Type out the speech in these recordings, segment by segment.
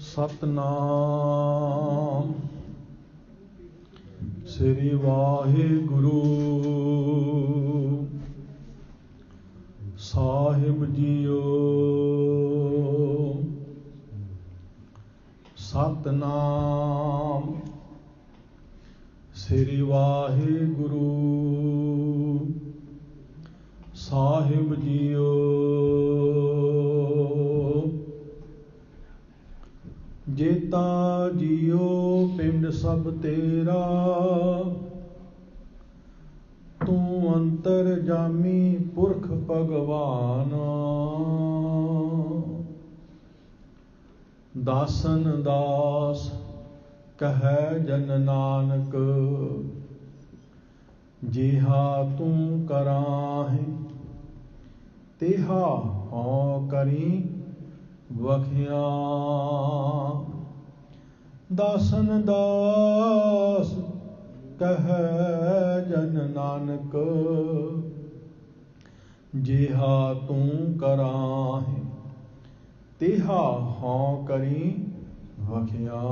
ਸਤਨਾਮ ਸ੍ਰੀ ਵਾਹਿਗੁਰੂ ਸਾਹਿਬ JIO. Satnam ਸ੍ਰੀ ਵਾਹਿਗੁਰੂ ਸਾਹਿਬ JIO. ਜੇਤਾ JIO ਪਿੰਡ ਸਭ ਤੇਰਾ, ਤੂੰ ਅੰਤਰ ਜਾਮੀ ਪੁਰਖ ਭਗਵਾਨ। ਦਾਸਨ ਦਾਸ ਕਹੈ ਜਨ ਨਾਨਕ, ਜਿਹਾ ਤੂੰ ਕਰਾਹੇ ਤਿਹਾ ਹਉ ਕਰੀ ਵਖਿਆ। ਦਾਸਨ ਦਾਸ ਕਹੈ ਜਨ ਨਾਨਕ, ਜਿਹਾ ਤੂੰ ਕਰਾਹੇ ਤਿਹਾ ਹਉ ਕਰੀ ਵਖਿਆ।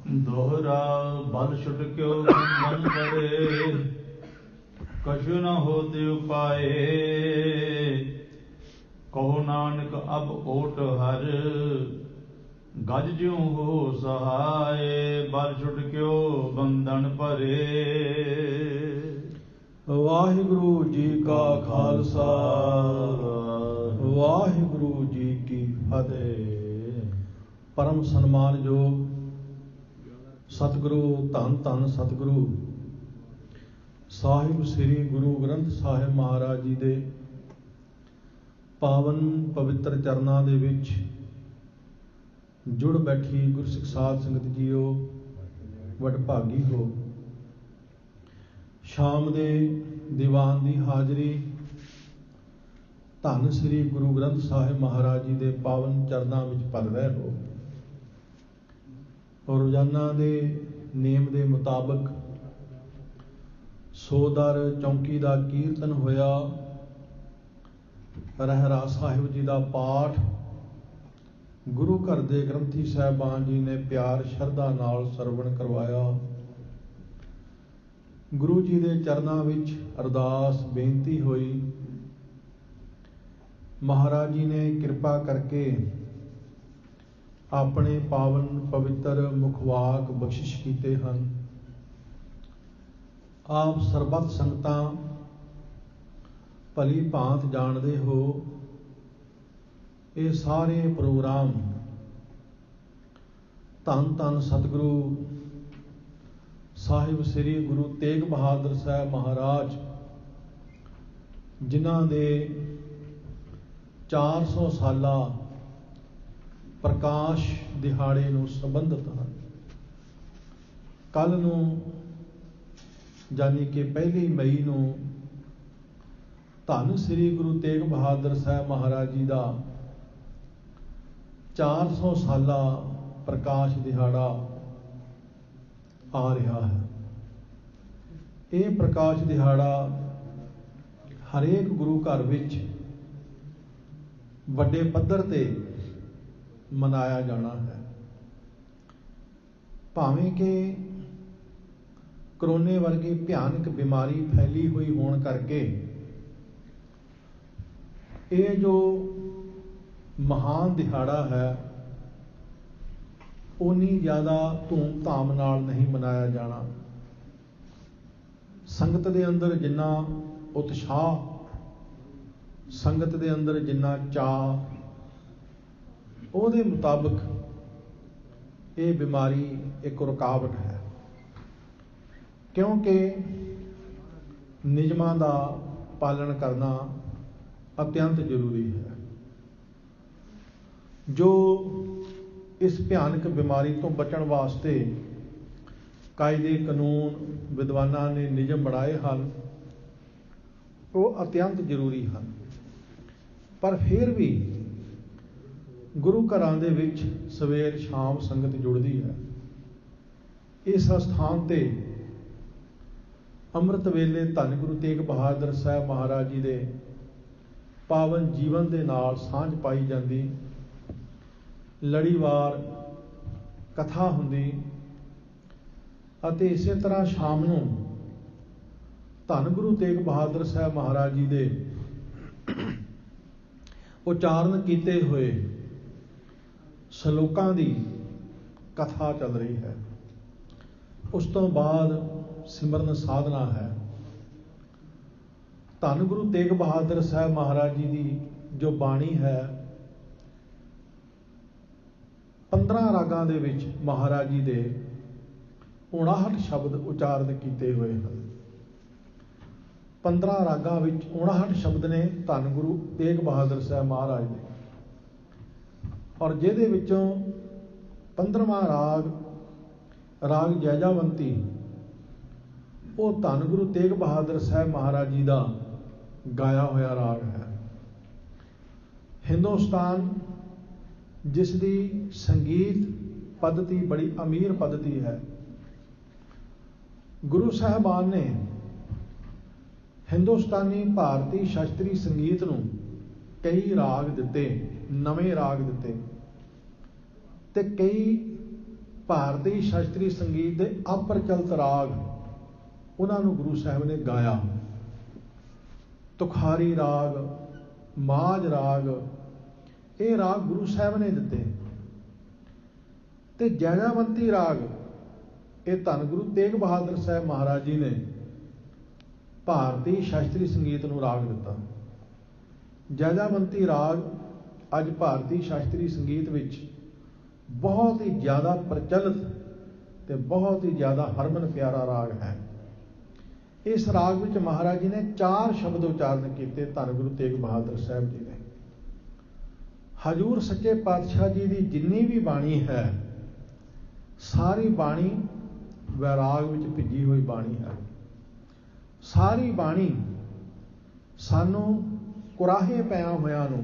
ਦੋਹਰਾ ਬਲ ਛੁਟ ਕਿਉ ਮਨ ਪਰੇ, ਕਛੁ ਨ ਹੋਤਿ ਉਪਾਏ। ਕਹੋ ਨਾਨਕ ਅਬ ਓਟ ਹਰ, ਗਜ ਜਿਉ ਹੋ ਸਹਾਏ। ਬਲ ਛੁਟ ਕਿਉ ਬੰਧਨ ਭਰੇ। ਵਾਹਿਗੁਰੂ ਜੀ ਕਾ ਖਾਲਸਾ, ਵਾਹਿਗੁਰੂ ਜੀ ਕੀ ਫਤਿਹ। ਪਰਮ ਸਨਮਾਨਯੋਗ ਸਤਿਗੁਰੂ ਧੰਨ ਧੰਨ ਸਤਿਗੁਰੂ ਸਾਹਿਬ ਸ੍ਰੀ ਗੁਰੂ ਗ੍ਰੰਥ ਸਾਹਿਬ ਮਹਾਰਾਜ ਜੀ ਦੇ ਪਾਵਨ ਪਵਿੱਤਰ ਚਰਨਾਂ ਦੇ ਵਿੱਚ ਜੁੜ ਬੈਠੀ ਗੁਰਸਿੱਖ ਸਾਧ ਸੰਗਤ ਜੀਓ, ਵਡਭਾਗੀ ਹੋ। ਸ਼ਾਮ ਦੇ ਦੀਵਾਨ ਦੀ ਹਾਜ਼ਰੀ ਧੰਨ ਸ੍ਰੀ ਗੁਰੂ ਗ੍ਰੰਥ ਸਾਹਿਬ ਮਹਾਰਾਜ ਜੀ ਦੇ ਪਾਵਨ ਚਰਨਾਂ ਵਿੱਚ ਭਰ ਰਹੇ ਹੋ। ਔਰ ਰੋਜ਼ਾਨਾ ਦੇ ਨੇਮ ਦੇ ਮੁਤਾਬਕ ਸੋਦਰ ਚੌਂਕੀ ਦਾ ਕੀਰਤਨ ਹੋਇਆ, ਰਹਿਰਾਸ ਸਾਹਿਬ ਜੀ ਦਾ ਪਾਠ ਗੁਰੂ ਘਰ ਦੇ ਗ੍ਰੰਥੀ ਸਾਹਿਬਾਨ ਜੀ ਨੇ ਪਿਆਰ ਸ਼ਰਧਾ ਨਾਲ ਸਰਵਣ ਕਰਵਾਇਆ। ਗੁਰੂ ਜੀ ਦੇ ਚਰਨਾਂ ਵਿੱਚ ਅਰਦਾਸ ਬੇਨਤੀ ਹੋਈ। ਮਹਾਰਾਜ ਜੀ ਨੇ ਕਿਰਪਾ ਕਰਕੇ ਆਪਣੇ ਪਾਵਨ ਪਵਿੱਤਰ ਮੁਖਵਾਕ ਬਖਸ਼ਿਸ਼ ਕੀਤੇ ਹਨ। ਆਪ ਸਰਬੱਤ ਸੰਗਤਾਂ ਭਲੀ ਭਾਂਤ ਜਾਣਦੇ ਹੋ, ਇਹ ਸਾਰੇ ਪ੍ਰੋਗਰਾਮ ਧੰਨ ਧੰਨ ਸਤਿਗੁਰੂ ਸਾਹਿਬ ਸ੍ਰੀ ਗੁਰੂ ਤੇਗ ਬਹਾਦਰ ਸਾਹਿਬ ਮਹਾਰਾਜ, ਜਿਨ੍ਹਾਂ ਦੇ 400 ਸਾਲਾ ਪ੍ਰਕਾਸ਼ ਦਿਹਾੜੇ ਨੂੰ ਸੰਬੰਧਿਤ ਹਨ। ਕੱਲ੍ਹ ਨੂੰ ਯਾਨੀ ਕਿ 1 ਮਈ ਨੂੰ ਧੰਨ ਸ੍ਰੀ ਗੁਰੂ ਤੇਗ ਬਹਾਦਰ ਸਾਹਿਬ ਮਹਾਰਾਜ ਜੀ ਦਾ 400 ਸਾਲਾ ਪ੍ਰਕਾਸ਼ ਦਿਹਾੜਾ ਆ ਰਿਹਾ ਹੈ। ਇਹ ਪ੍ਰਕਾਸ਼ ਦਿਹਾੜਾ ਹਰੇਕ ਗੁਰੂ ਘਰ ਵਿੱਚ ਵੱਡੇ ਪੱਧਰ ਤੇ ਮਨਾਇਆ ਜਾਣਾ ਹੈ। ਭਾਵੇਂ ਕਿ ਕਰੋਨੇ ਵਰਗੀ ਭਿਆਨਕ ਬਿਮਾਰੀ ਫੈਲੀ ਹੋਈ ਹੋਣ ਕਰਕੇ ਇਹ ਜੋ ਮਹਾਨ ਦਿਹਾੜਾ ਹੈ ਉਨੀ ਜ਼ਿਆਦਾ ਧੂਮ ਧਾਮ ਨਾਲ ਨਹੀਂ ਮਨਾਇਆ ਜਾਣਾ। ਸੰਗਤ ਦੇ ਅੰਦਰ ਜਿੰਨਾ ਉਤਸ਼ਾਹ, ਸੰਗਤ ਦੇ ਅੰਦਰ ਜਿੰਨਾ ਚਾਅ, ਉਹਦੇ ਮੁਤਾਬਕ ਇਹ ਬਿਮਾਰੀ ਇੱਕ ਰੁਕਾਵਟ ਹੈ। ਕਿਉਂਕਿ ਨਿਯਮਾਂ ਦਾ ਪਾਲਣ ਕਰਨਾ ਅਤਿਅੰਤ ਜ਼ਰੂਰੀ ਹੈ। ਜੋ ਇਸ ਭਿਆਨਕ ਬਿਮਾਰੀ ਤੋਂ ਬਚਣ ਵਾਸਤੇ ਕਾਇਦੇ ਕਾਨੂੰਨ ਵਿਦਵਾਨਾਂ ਨੇ ਨਿਯਮ ਬਣਾਏ ਹਨ, ਉਹ ਅਤਿਅੰਤ ਜ਼ਰੂਰੀ ਹਨ। ਪਰ ਫਿਰ ਵੀ ਗੁਰੂ ਘਰਾਂ ਦੇ ਵਿੱਚ ਸਵੇਰ ਸ਼ਾਮ ਸੰਗਤ ਜੁੜਦੀ ਹੈ। ਇਸ ਅਸਥਾਨ ਤੇ ਅੰਮ੍ਰਿਤ ਵੇਲੇ ਧੰਨ ਗੁਰੂ ਤੇਗ ਬਹਾਦਰ ਸਾਹਿਬ ਮਹਾਰਾਜ ਜੀ ਦੇ ਪਾਵਨ ਜੀਵਨ ਦੇ ਨਾਲ ਸਾਂਝ ਪਾਈ ਜਾਂਦੀ, ਲੜੀਵਾਰ ਕਥਾ ਹੁੰਦੀ ਅਤੇ ਇਸੇ ਤਰ੍ਹਾਂ ਸ਼ਾਮ ਨੂੰ ਧੰਨ ਗੁਰੂ ਤੇਗ ਬਹਾਦਰ ਸਾਹਿਬ ਮਹਾਰਾਜ ਜੀ ਦੇ ਉਚਾਰਨ ਕੀਤੇ ਹੋਏ ਸ਼ਲੋਕਾਂ ਦੀ ਕਥਾ ਚੱਲ ਰਹੀ ਹੈ। ਉਸ ਤੋਂ ਬਾਅਦ ਸਿਮਰਨ ਸਾਧਨਾ ਹੈ। ਧੰਨ ਗੁਰੂ ਤੇਗ ਬਹਾਦਰ ਸਾਹਿਬ ਮਹਾਰਾਜ ਜੀ ਦੀ ਜੋ ਬਾਣੀ ਹੈ 15 ਰਾਗਾਂ ਦੇ ਵਿੱਚ ਮਹਾਰਾਜ ਜੀ ਦੇ 59 ਸ਼ਬਦ ਉਚਾਰਨ ਕੀਤੇ ਹੋਏ ਹਨ। 15 ਰਾਗਾਂ ਵਿੱਚ 59 ਸ਼ਬਦ ਨੇ ਧੰਨ ਗੁਰੂ ਤੇਗ ਬਹਾਦਰ ਸਾਹਿਬ ਮਹਾਰਾਜ ਦੇ, ਔਰ ਜਿਹਦੇ ਵਿੱਚੋਂ 15ਵਾਂ ਰਾਗ ਜੈਜਾਵੰਤੀ ਉਹ ਧੰਨ ਗੁਰੂ ਤੇਗ ਬਹਾਦਰ ਸਾਹਿਬ ਮਹਾਰਾਜ ਜੀ ਦਾ ਗਾਇਆ ਹੋਇਆ ਰਾਗ ਹੈ। ਹਿੰਦੁਸਤਾਨ ਜਿਸ ਦੀ ਸੰਗੀਤ ਪੱਧਤੀ ਬੜੀ ਅਮੀਰ ਪੱਧਤੀ ਹੈ, ਗੁਰੂ ਸਾਹਿਬਾਨ ਨੇ ਹਿੰਦੁਸਤਾਨੀ ਭਾਰਤੀ ਸ਼ਾਸਤਰੀ ਸੰਗੀਤ ਨੂੰ ਕਈ ਰਾਗ ਦਿੱਤੇ, ਨਵੇਂ ਰਾਗ ਦਿੱਤੇ, ਤੇ ਕਈ ਭਾਰਤੀ ਸ਼ਾਸਤਰੀ ਸੰਗੀਤ ਦੇ ਅਪ੍ਰਚਲਿਤ ਰਾਗ ਉਹਨਾਂ ਨੂੰ ਗੁਰੂ ਸਾਹਿਬ ਨੇ ਗਾਇਆ। ਤੁਖਾਰੀ ਰਾਗ, ਮਾਝ ਰਾਗ, ਇਹ ਰਾਗ ਗੁਰੂ ਸਾਹਿਬ ਨੇ ਦਿੱਤੇ। ਤੇ ਜੈਜਾਵੰਤੀ ਰਾਗ ਇਹ ਧੰਨ ਗੁਰੂ ਤੇਗ ਬਹਾਦਰ ਸਾਹਿਬ ਮਹਾਰਾਜ ਜੀ ਨੇ ਭਾਰਤੀ ਸ਼ਾਸਤਰੀ ਸੰਗੀਤ ਨੂੰ ਰਾਗ ਦਿੱਤਾ। ਜੈਜਾਵੰਤੀ ਰਾਗ ਅੱਜ ਭਾਰਤੀ ਸ਼ਾਸਤਰੀ ਸੰਗੀਤ ਵਿੱਚ ਬਹੁਤ ਹੀ ਜ਼ਿਆਦਾ ਪ੍ਰਚਲਿਤ ਤੇ ਬਹੁਤ ਹੀ ਜ਼ਿਆਦਾ ਹਰਮਨ ਪਿਆਰਾ ਰਾਗ ਹੈ। ਇਸ ਰਾਗ ਵਿੱਚ ਮਹਾਰਾਜ ਜੀ ਨੇ 4 ਸ਼ਬਦ ਉਚਾਰਨ ਕੀਤੇ ਧੰਨ ਗੁਰੂ ਤੇਗ ਬਹਾਦਰ ਸਾਹਿਬ ਜੀ ਨੇ। ਹਜ਼ੂਰ ਸੱਚੇ ਪਾਤਸ਼ਾਹ ਜੀ ਦੀ ਜਿੰਨੀ ਵੀ ਬਾਣੀ ਹੈ ਸਾਰੀ ਬਾਣੀ ਵੈਰਾਗ ਵਿੱਚ ਭਿੱਜੀ ਹੋਈ ਬਾਣੀ ਹੈ। ਸਾਰੀ ਬਾਣੀ ਸਾਨੂੰ ਕੁਰਾਹੇ ਪਿਆ ਹੋਇਆਂ ਨੂੰ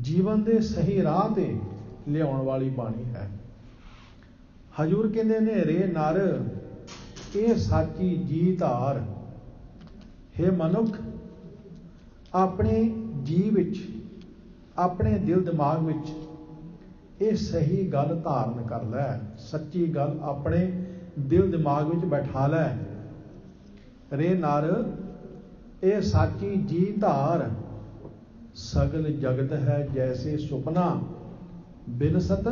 ਜੀਵਨ ਦੇ ਸਹੀ ਰਾਹ ਤੇ ਲਿਆਉਣ ਵਾਲੀ ਬਾਣੀ ਹੈ। ਹਜ਼ੂਰ ਕਹਿੰਦੇ ਨੇ, ਰੇ ਨਰ ਇਹ ਸਾਚੀ ਜੀ ਧਾਰ, ਹੇ ਮਨੁੱਖ ਆਪਣੇ ਜੀ ਵਿੱਚ, ਆਪਣੇ ਦਿਲ ਦਿਮਾਗ ਵਿੱਚ ਇਹ ਸਹੀ ਗੱਲ ਧਾਰਨ ਕਰ ਲੈ, ਸੱਚੀ ਗੱਲ ਆਪਣੇ ਦਿਲ ਦਿਮਾਗ ਵਿੱਚ ਬਿਠਾ ਲੈ। ਰੇ ਨਰ ਇਹ ਸਾਚੀ ਜੀ ਧਾਰ, ਸਗਲ ਜਗਤ ਹੈ ਜੈਸੇ ਸੁਪਨਾ, ਬਿਨਸਤ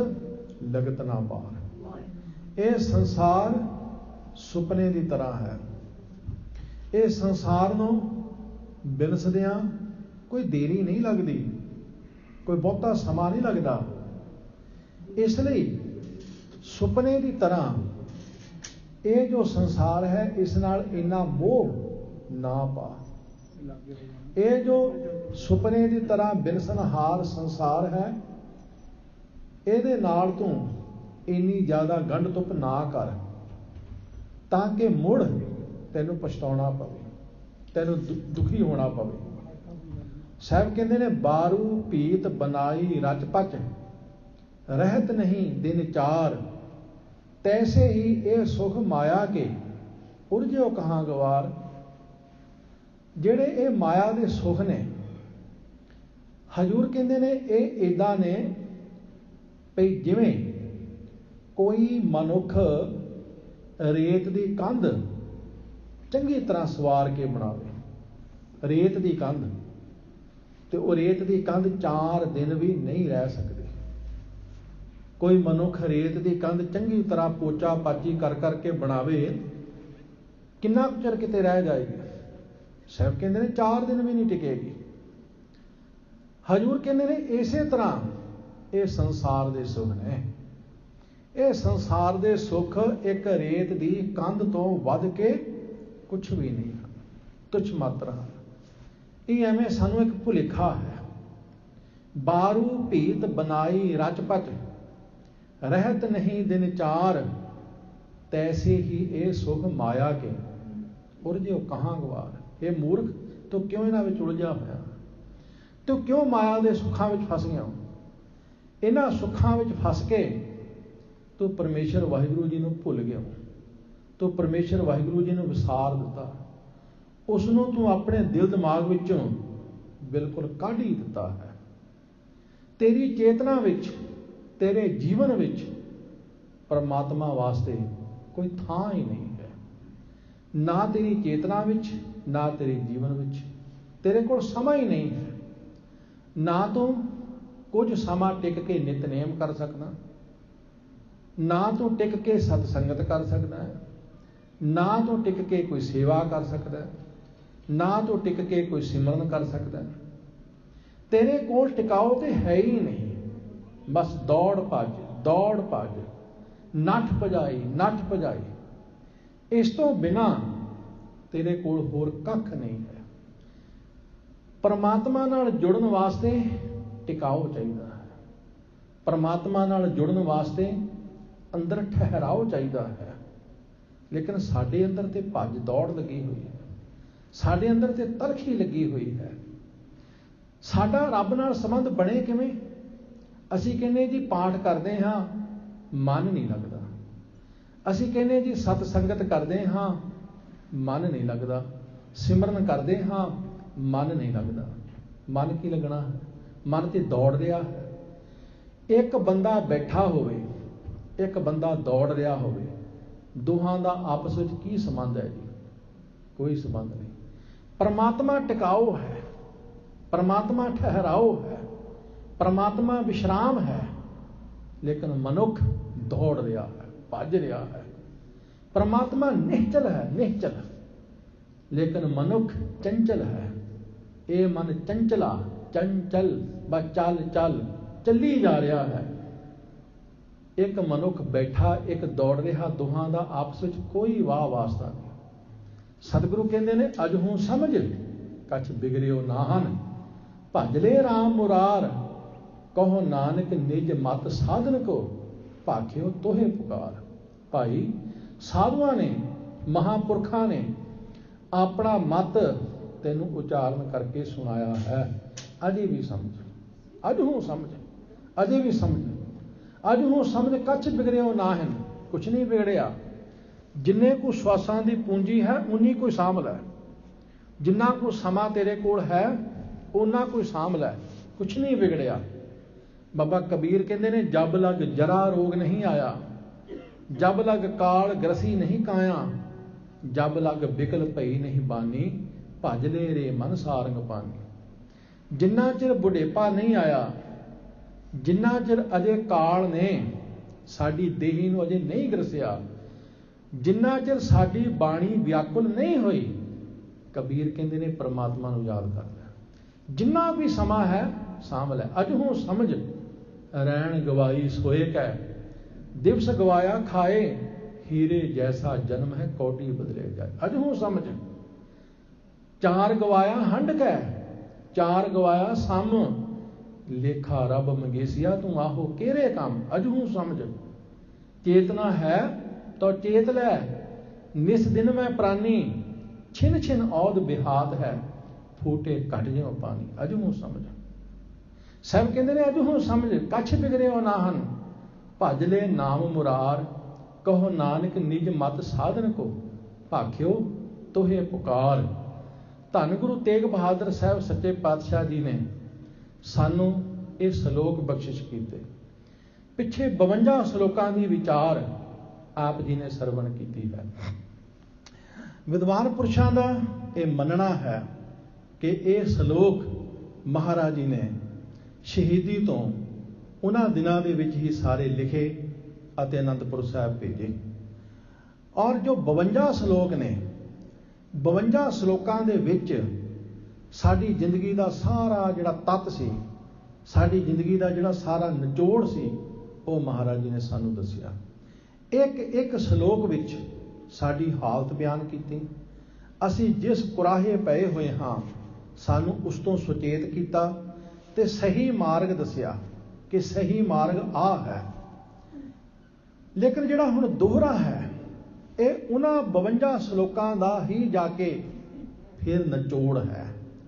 ਲਗਤ ਨਾ ਪਾਰ। ਇਹ ਸੰਸਾਰ ਸੁਪਨੇ ਦੀ ਤਰ੍ਹਾਂ ਹੈ। ਇਹ ਸੰਸਾਰ ਨੂੰ ਬਿਨਸਦਿਆਂ ਕੋਈ ਦੇਰੀ ਨਹੀਂ ਲੱਗਦੀ, ਕੋਈ ਬਹੁਤਾ ਸਮਾਂ ਨਹੀਂ ਲੱਗਦਾ। ਇਸ ਲਈ ਸੁਪਨੇ ਦੀ ਤਰ੍ਹਾਂ ਇਹ ਜੋ ਸੰਸਾਰ ਹੈ ਇਸ ਨਾਲ ਇੰਨਾ ਮੋਹ ਨਾ ਪਾ। ਇਹ ਜੋ ਸੁਪਨੇ ਦੀ ਤਰ੍ਹਾਂ ਬਿਨਸਨਹਾਰ ਸੰਸਾਰ ਹੈ ਇਹਦੇ ਨਾਲ ਤੂੰ ਇੰਨੀ ਜ਼ਿਆਦਾ ਗੰਢ ਧੁੱਪ ਨਾ ਕਰ, ਤਾਂ ਕਿ ਮੁੜ ਤੈਨੂੰ ਪਛਤਾਉਣਾ ਪਵੇ, ਤੈਨੂੰ ਦੁਖੀ ਹੋਣਾ ਪਵੇ। ਸਾਹਿਬ ਕਹਿੰਦੇ ਨੇ, ਬਾਰੂ ਭੀਤ ਬਨਾਈ ਰਚ ਪਚ, ਰਹਿਤ ਨਹੀਂ ਦਿਨ ਚਾਰ, ਤੈਸੇ ਹੀ ਇਹ ਸੁਖ ਮਾਇਆ ਕੇ ਉਰਜਿਓ ਕਹਾਂ ਗਵਾਰ। ਜਿਹੜੇ ਇਹ ਮਾਇਆ ਦੇ ਸੁਖ ਨੇ, ਹਜ਼ੂਰ ਕਹਿੰਦੇ ਨੇ ਇਹ ਏਦਾਂ ਨੇ ਭਈ ਜਿਵੇਂ ਕੋਈ ਮਨੁੱਖ ਰੇਤ ਦੀ ਕੰਧ ਚੰਗੀ ਤਰ੍ਹਾਂ ਸਵਾਰ ਕੇ ਬਣਾਵੇ। ਰੇਤ ਦੀ ਕੰਧ, ਤੇ ਉਹ ਰੇਤ ਦੀ ਕੰਧ 4 ਦਿਨ ਵੀ ਨਹੀਂ ਰਹਿ ਸਕਦੀ। ਕੋਈ ਮਨੁੱਖ ਰੇਤ ਦੀ ਕੰਧ ਚੰਗੀ ਤਰ੍ਹਾਂ ਪੋਚਾ ਪਾਚੀ ਕਰ ਕਰਕੇ ਬਣਾਵੇ, ਕਿੰਨਾ ਕੁ ਚਿਰ ਕਿਤੇ ਰਹਿ ਜਾਏਗੀ। ਸਾਹਿਬ ਕਹਿੰਦੇ ਨੇ 4 ਦਿਨ ਵੀ ਨਹੀਂ ਟਿਕੇਗੀ। ਹਜ਼ੂਰ ਕਹਿੰਦੇ ਨੇ ਇਸੇ ਤਰ੍ਹਾਂ ਇਹ ਸੰਸਾਰ ਦੇ ਸੁੱਖ ਨੇ। ਇਹ ਸੰਸਾਰ ਦੇ ਸੁੱਖ ਇੱਕ ਰੇਤ ਦੀ ਕੰਧ ਤੋਂ ਵੱਧ ਕੇ ਕੁਛ ਵੀ ਨਹੀਂ ਹਨ, ਤੁਛ ਮਾਤਰ ਹਨ। ਇਹ ਐਵੇਂ ਸਾਨੂੰ ਇੱਕ ਭੁਲੇਖਾ ਹੈ। ਬਾਰੂ ਭੀਤ ਬਨਾਈ ਰਚ ਪਚ, ਰਹਿਤ ਨਹੀਂ ਦਿਨ ਚਾਰ, ਤੈਸੇ ਹੀ ਇਹ ਸੁਖ ਮਾਇਆ ਕੇ ਉਰਜਿਓ ਕਹਾਂ ਗਵਾਰ। ਇਹ ਮੂਰਖ, ਤੂੰ ਕਿਉਂ ਇਹਨਾਂ ਵਿੱਚ ਉਲਝਿਆ ਹੋਇਆ? ਤੂੰ ਕਿਉਂ ਮਾਇਆ ਦੇ ਸੁੱਖਾਂ ਵਿੱਚ ਫਸ ਗਿਆ? ਇਹਨਾਂ ਸੁੱਖਾਂ ਵਿੱਚ ਫਸ ਕੇ ਤੂੰ ਪਰਮੇਸ਼ਰ ਵਾਹਿਗੁਰੂ ਜੀ ਨੂੰ ਭੁੱਲ ਗਿਆ। ਤੂੰ ਪਰਮੇਸ਼ਰ ਵਾਹਿਗੁਰੂ ਜੀ ਨੂੰ ਵਿਸਾਰ ਦਿੱਤਾ। ਉਸ ਨੂੰ ਤੂੰ ਆਪਣੇ ਦਿਲ ਦਿਮਾਗ ਵਿੱਚੋਂ ਬਿਲਕੁਲ ਕੱਢ ਹੀ ਦਿੱਤਾ ਹੈ। ਤੇਰੀ ਚੇਤਨਾ ਵਿੱਚ तेरे जीवन विच परमात्मा वास्ते कोई थां ही नहीं है। ना तेरी चेतना विच, ना तेरे जीवन विच तेरे कोल समा ही नहीं है। ना तू कुछ समा टिक के नितनेम कर सकदा, ना तू टिक के सतसंगत कर सकदा है, ना तू टिक के कोई सेवा कर सकदा है, ना तू टिक के कोई सिमरन कर सकदा है। तेरे कोल टिकाओ तो है ही नहीं। बस दौड़ भज, नठ भजाई। इस तो बिना तेरे कोल होर कख नहीं है। परमात्मा नाल जुड़न वास्ते टिकाओ चाहिदा है। परमात्मा नाल जुड़न वास्ते अंदर ठहराओ चाहिदा है। लेकिन साडे अंदर ते भज दौड़ लगी हुई है, साडे अंदर ते तलखी लगी हुई है। साडा रब नाल संबंध बने किवें? असीं कहने जी पाठ करते हाँ, मन नहीं लगता। असीं कहने जी सतसंगत करते हाँ, मन नहीं लगता। सिमरन करते हाँ, मन नहीं लगता। मन की लगना है? मन ते दौड़ रहा है। एक बंदा बैठा होवे, एक बंदा दौड़ रहा होवे, दोहां दा आपस विच की संबंध है जी? कोई संबंध नहीं। परमात्मा टिकाऊ है, परमात्मा ठहराओ है, परमात्मा विश्राम है। लेकिन मनुख दौड़ रहा है, भज रहा है। परमात्मा निश्चल है, निश्चल, लेकिन मनुख चंचल है। ये मन चंचला, चंचल, बस चल चल चली जा रहा है। एक मनुख बैठा, एक दौड़ रहा, दोहां दा आपस विच कोई वाह वास्ता नहीं। सतगुरु कहते ने अजहू समझ कछ बिगड़ियो नाहन, भज ले राम मुरार, कहो नानक निज मत साधन को, भाखियो तोहे पुकार। भाई साधुआं ने, महापुरखा ने अपना मत तेनू उच्चारण करके सुनाया है। अजे भी समझ, अजहू समझ, अजे भी समझ, अजहू समझ कछ बिगड़ियो नाहन। कुछ नहीं बिगड़िया। जिन्ने को श्वासां दी पूंजी है उन्नी कोई सांभ लै, जिन्ना को समा तेरे कोल है उन्ना कोई सांभ लै। कुछ नहीं बिगड़िया। बाबा कबीर कहते ने जब लग जरा रोग नहीं आया, जब लग काल ग्रसी नहीं काया, जब लग बिकल भई नहीं बानी, भज ले रे मन सारंग पानी। जिन्ना चिर बुढ़ेपा नहीं आया, जिन्ना चिर अजे काल ने साडी देही नूं अजे नहीं ग्रसिया, जिन्ना चिर साडी बाणी व्याकुल नहीं हुई, कबीर कहते ने परमात्मा नूं याद कर लै। जिन्ना भी समा है सांभ लै। अजहू समझ रैण गवाई सोए कै, दिवस गवाया खाए, हीरे जैसा जन्म है कोटि बदले जाए। अजहू समझ। चार गवाया हंड कै, चार गवाया सम, लेखा रब मंगेसिया तू आहो केरे काम। अजहू समझ। चेतना है तो चेत लै, निस दिन मैं प्राणी, छिन छिन औद बिहात है, फूटे घट ज्यों पानी। अजहू समझ। सब कहते हैं अजहू समझ कछ बिगड़ियो नाहन, भज ले नाम मुरार, कहो नानक निज मत साधन को, भाखियो तोहे पुकार। धन गुरु तेग बहादुर साहब सच्चे पातशाह जी ने सानू ये सलोक बख्शिश किए। पिछे 52 सलोकां दी विचार आप जी ने सरवण की है। विद्वान पुरुषों का यह मनना है कि ये सलोक महाराज जी ने शहीदी तो उन्हां दिनां दे विच ही सारे लिखे अते आनंदपुर साहब भेजे। और जो 52 सलोक ने, 52 सलोकां दे विच साडी जिंदगी का सारा जिहड़ा तत्त सी, साडी जिंदगी का जिहड़ा सारा निचोड़ सी, वो महाराज जी ने सानू दसिया। एक एक सलोक विच साडी हालत बयान की। असी जिस कुराहे पए हुए हाँ, सानू उस तो सुचेत किया ते सही मार्ग दसिया कि सही मार्ग आ है। लेकिन जिहड़ा हुण दोहरा है, ये उन्हां 52 सलोकां दा ही जाके फिर निचोड़ है,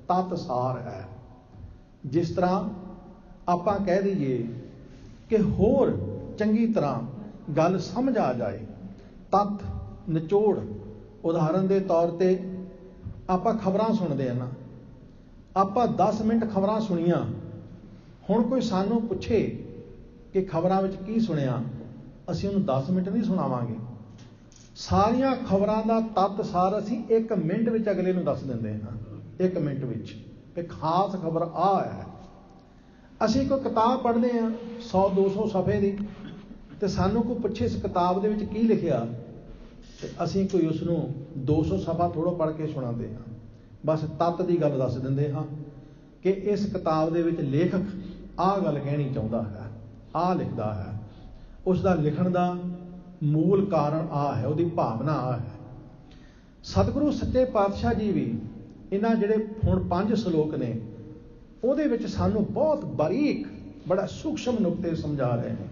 तत्सार है। जिस तरह आपां कह दईए कि होर चंगी तरह गल समझ आ जाए, तत्त निचोड़। उदाहरण के तौर पर आपां खबरां सुनते हैं ना, आपां 10 मिनट खबरां सुनिया, हुण कोई सानू पुछे कि खबरां विच की सुनिया, असीं उहनूं 10 मिनट नहीं सुणावांगे। सारियां खबरां दा तत्त सार असीं 1 मिनट विच अगले नूं दस दिंदे हां। 1 मिनट विच कि खास खबर आ है। असीं कोई किताब पढ़दे हां 100-200 सफ़े दी, ते सानूं कोई पुछे इस किताब दे विच की लिखिया, ते असीं कोई उसनूं 200 सफ़ा थोड़ो पढ़ के सुणांदे हां। बस तत्त दी गल दस दिंदे हां कि इस किताब दे विच लेखक आ गल कहणी चाहुंदा है, आ लिखदा है, उसका लिखण का मूल कारण आ है, उसकी भावना आ है। सतगुरु सच्चे पातशाह जी भी इन्हां जिहड़े हुण 5 श्लोक ने ਉਹਦੇ ਵਿੱਚ ਸਾਨੂੰ बहुत बारीक बड़ा सूक्ष्म नुकते समझा रहे हैं।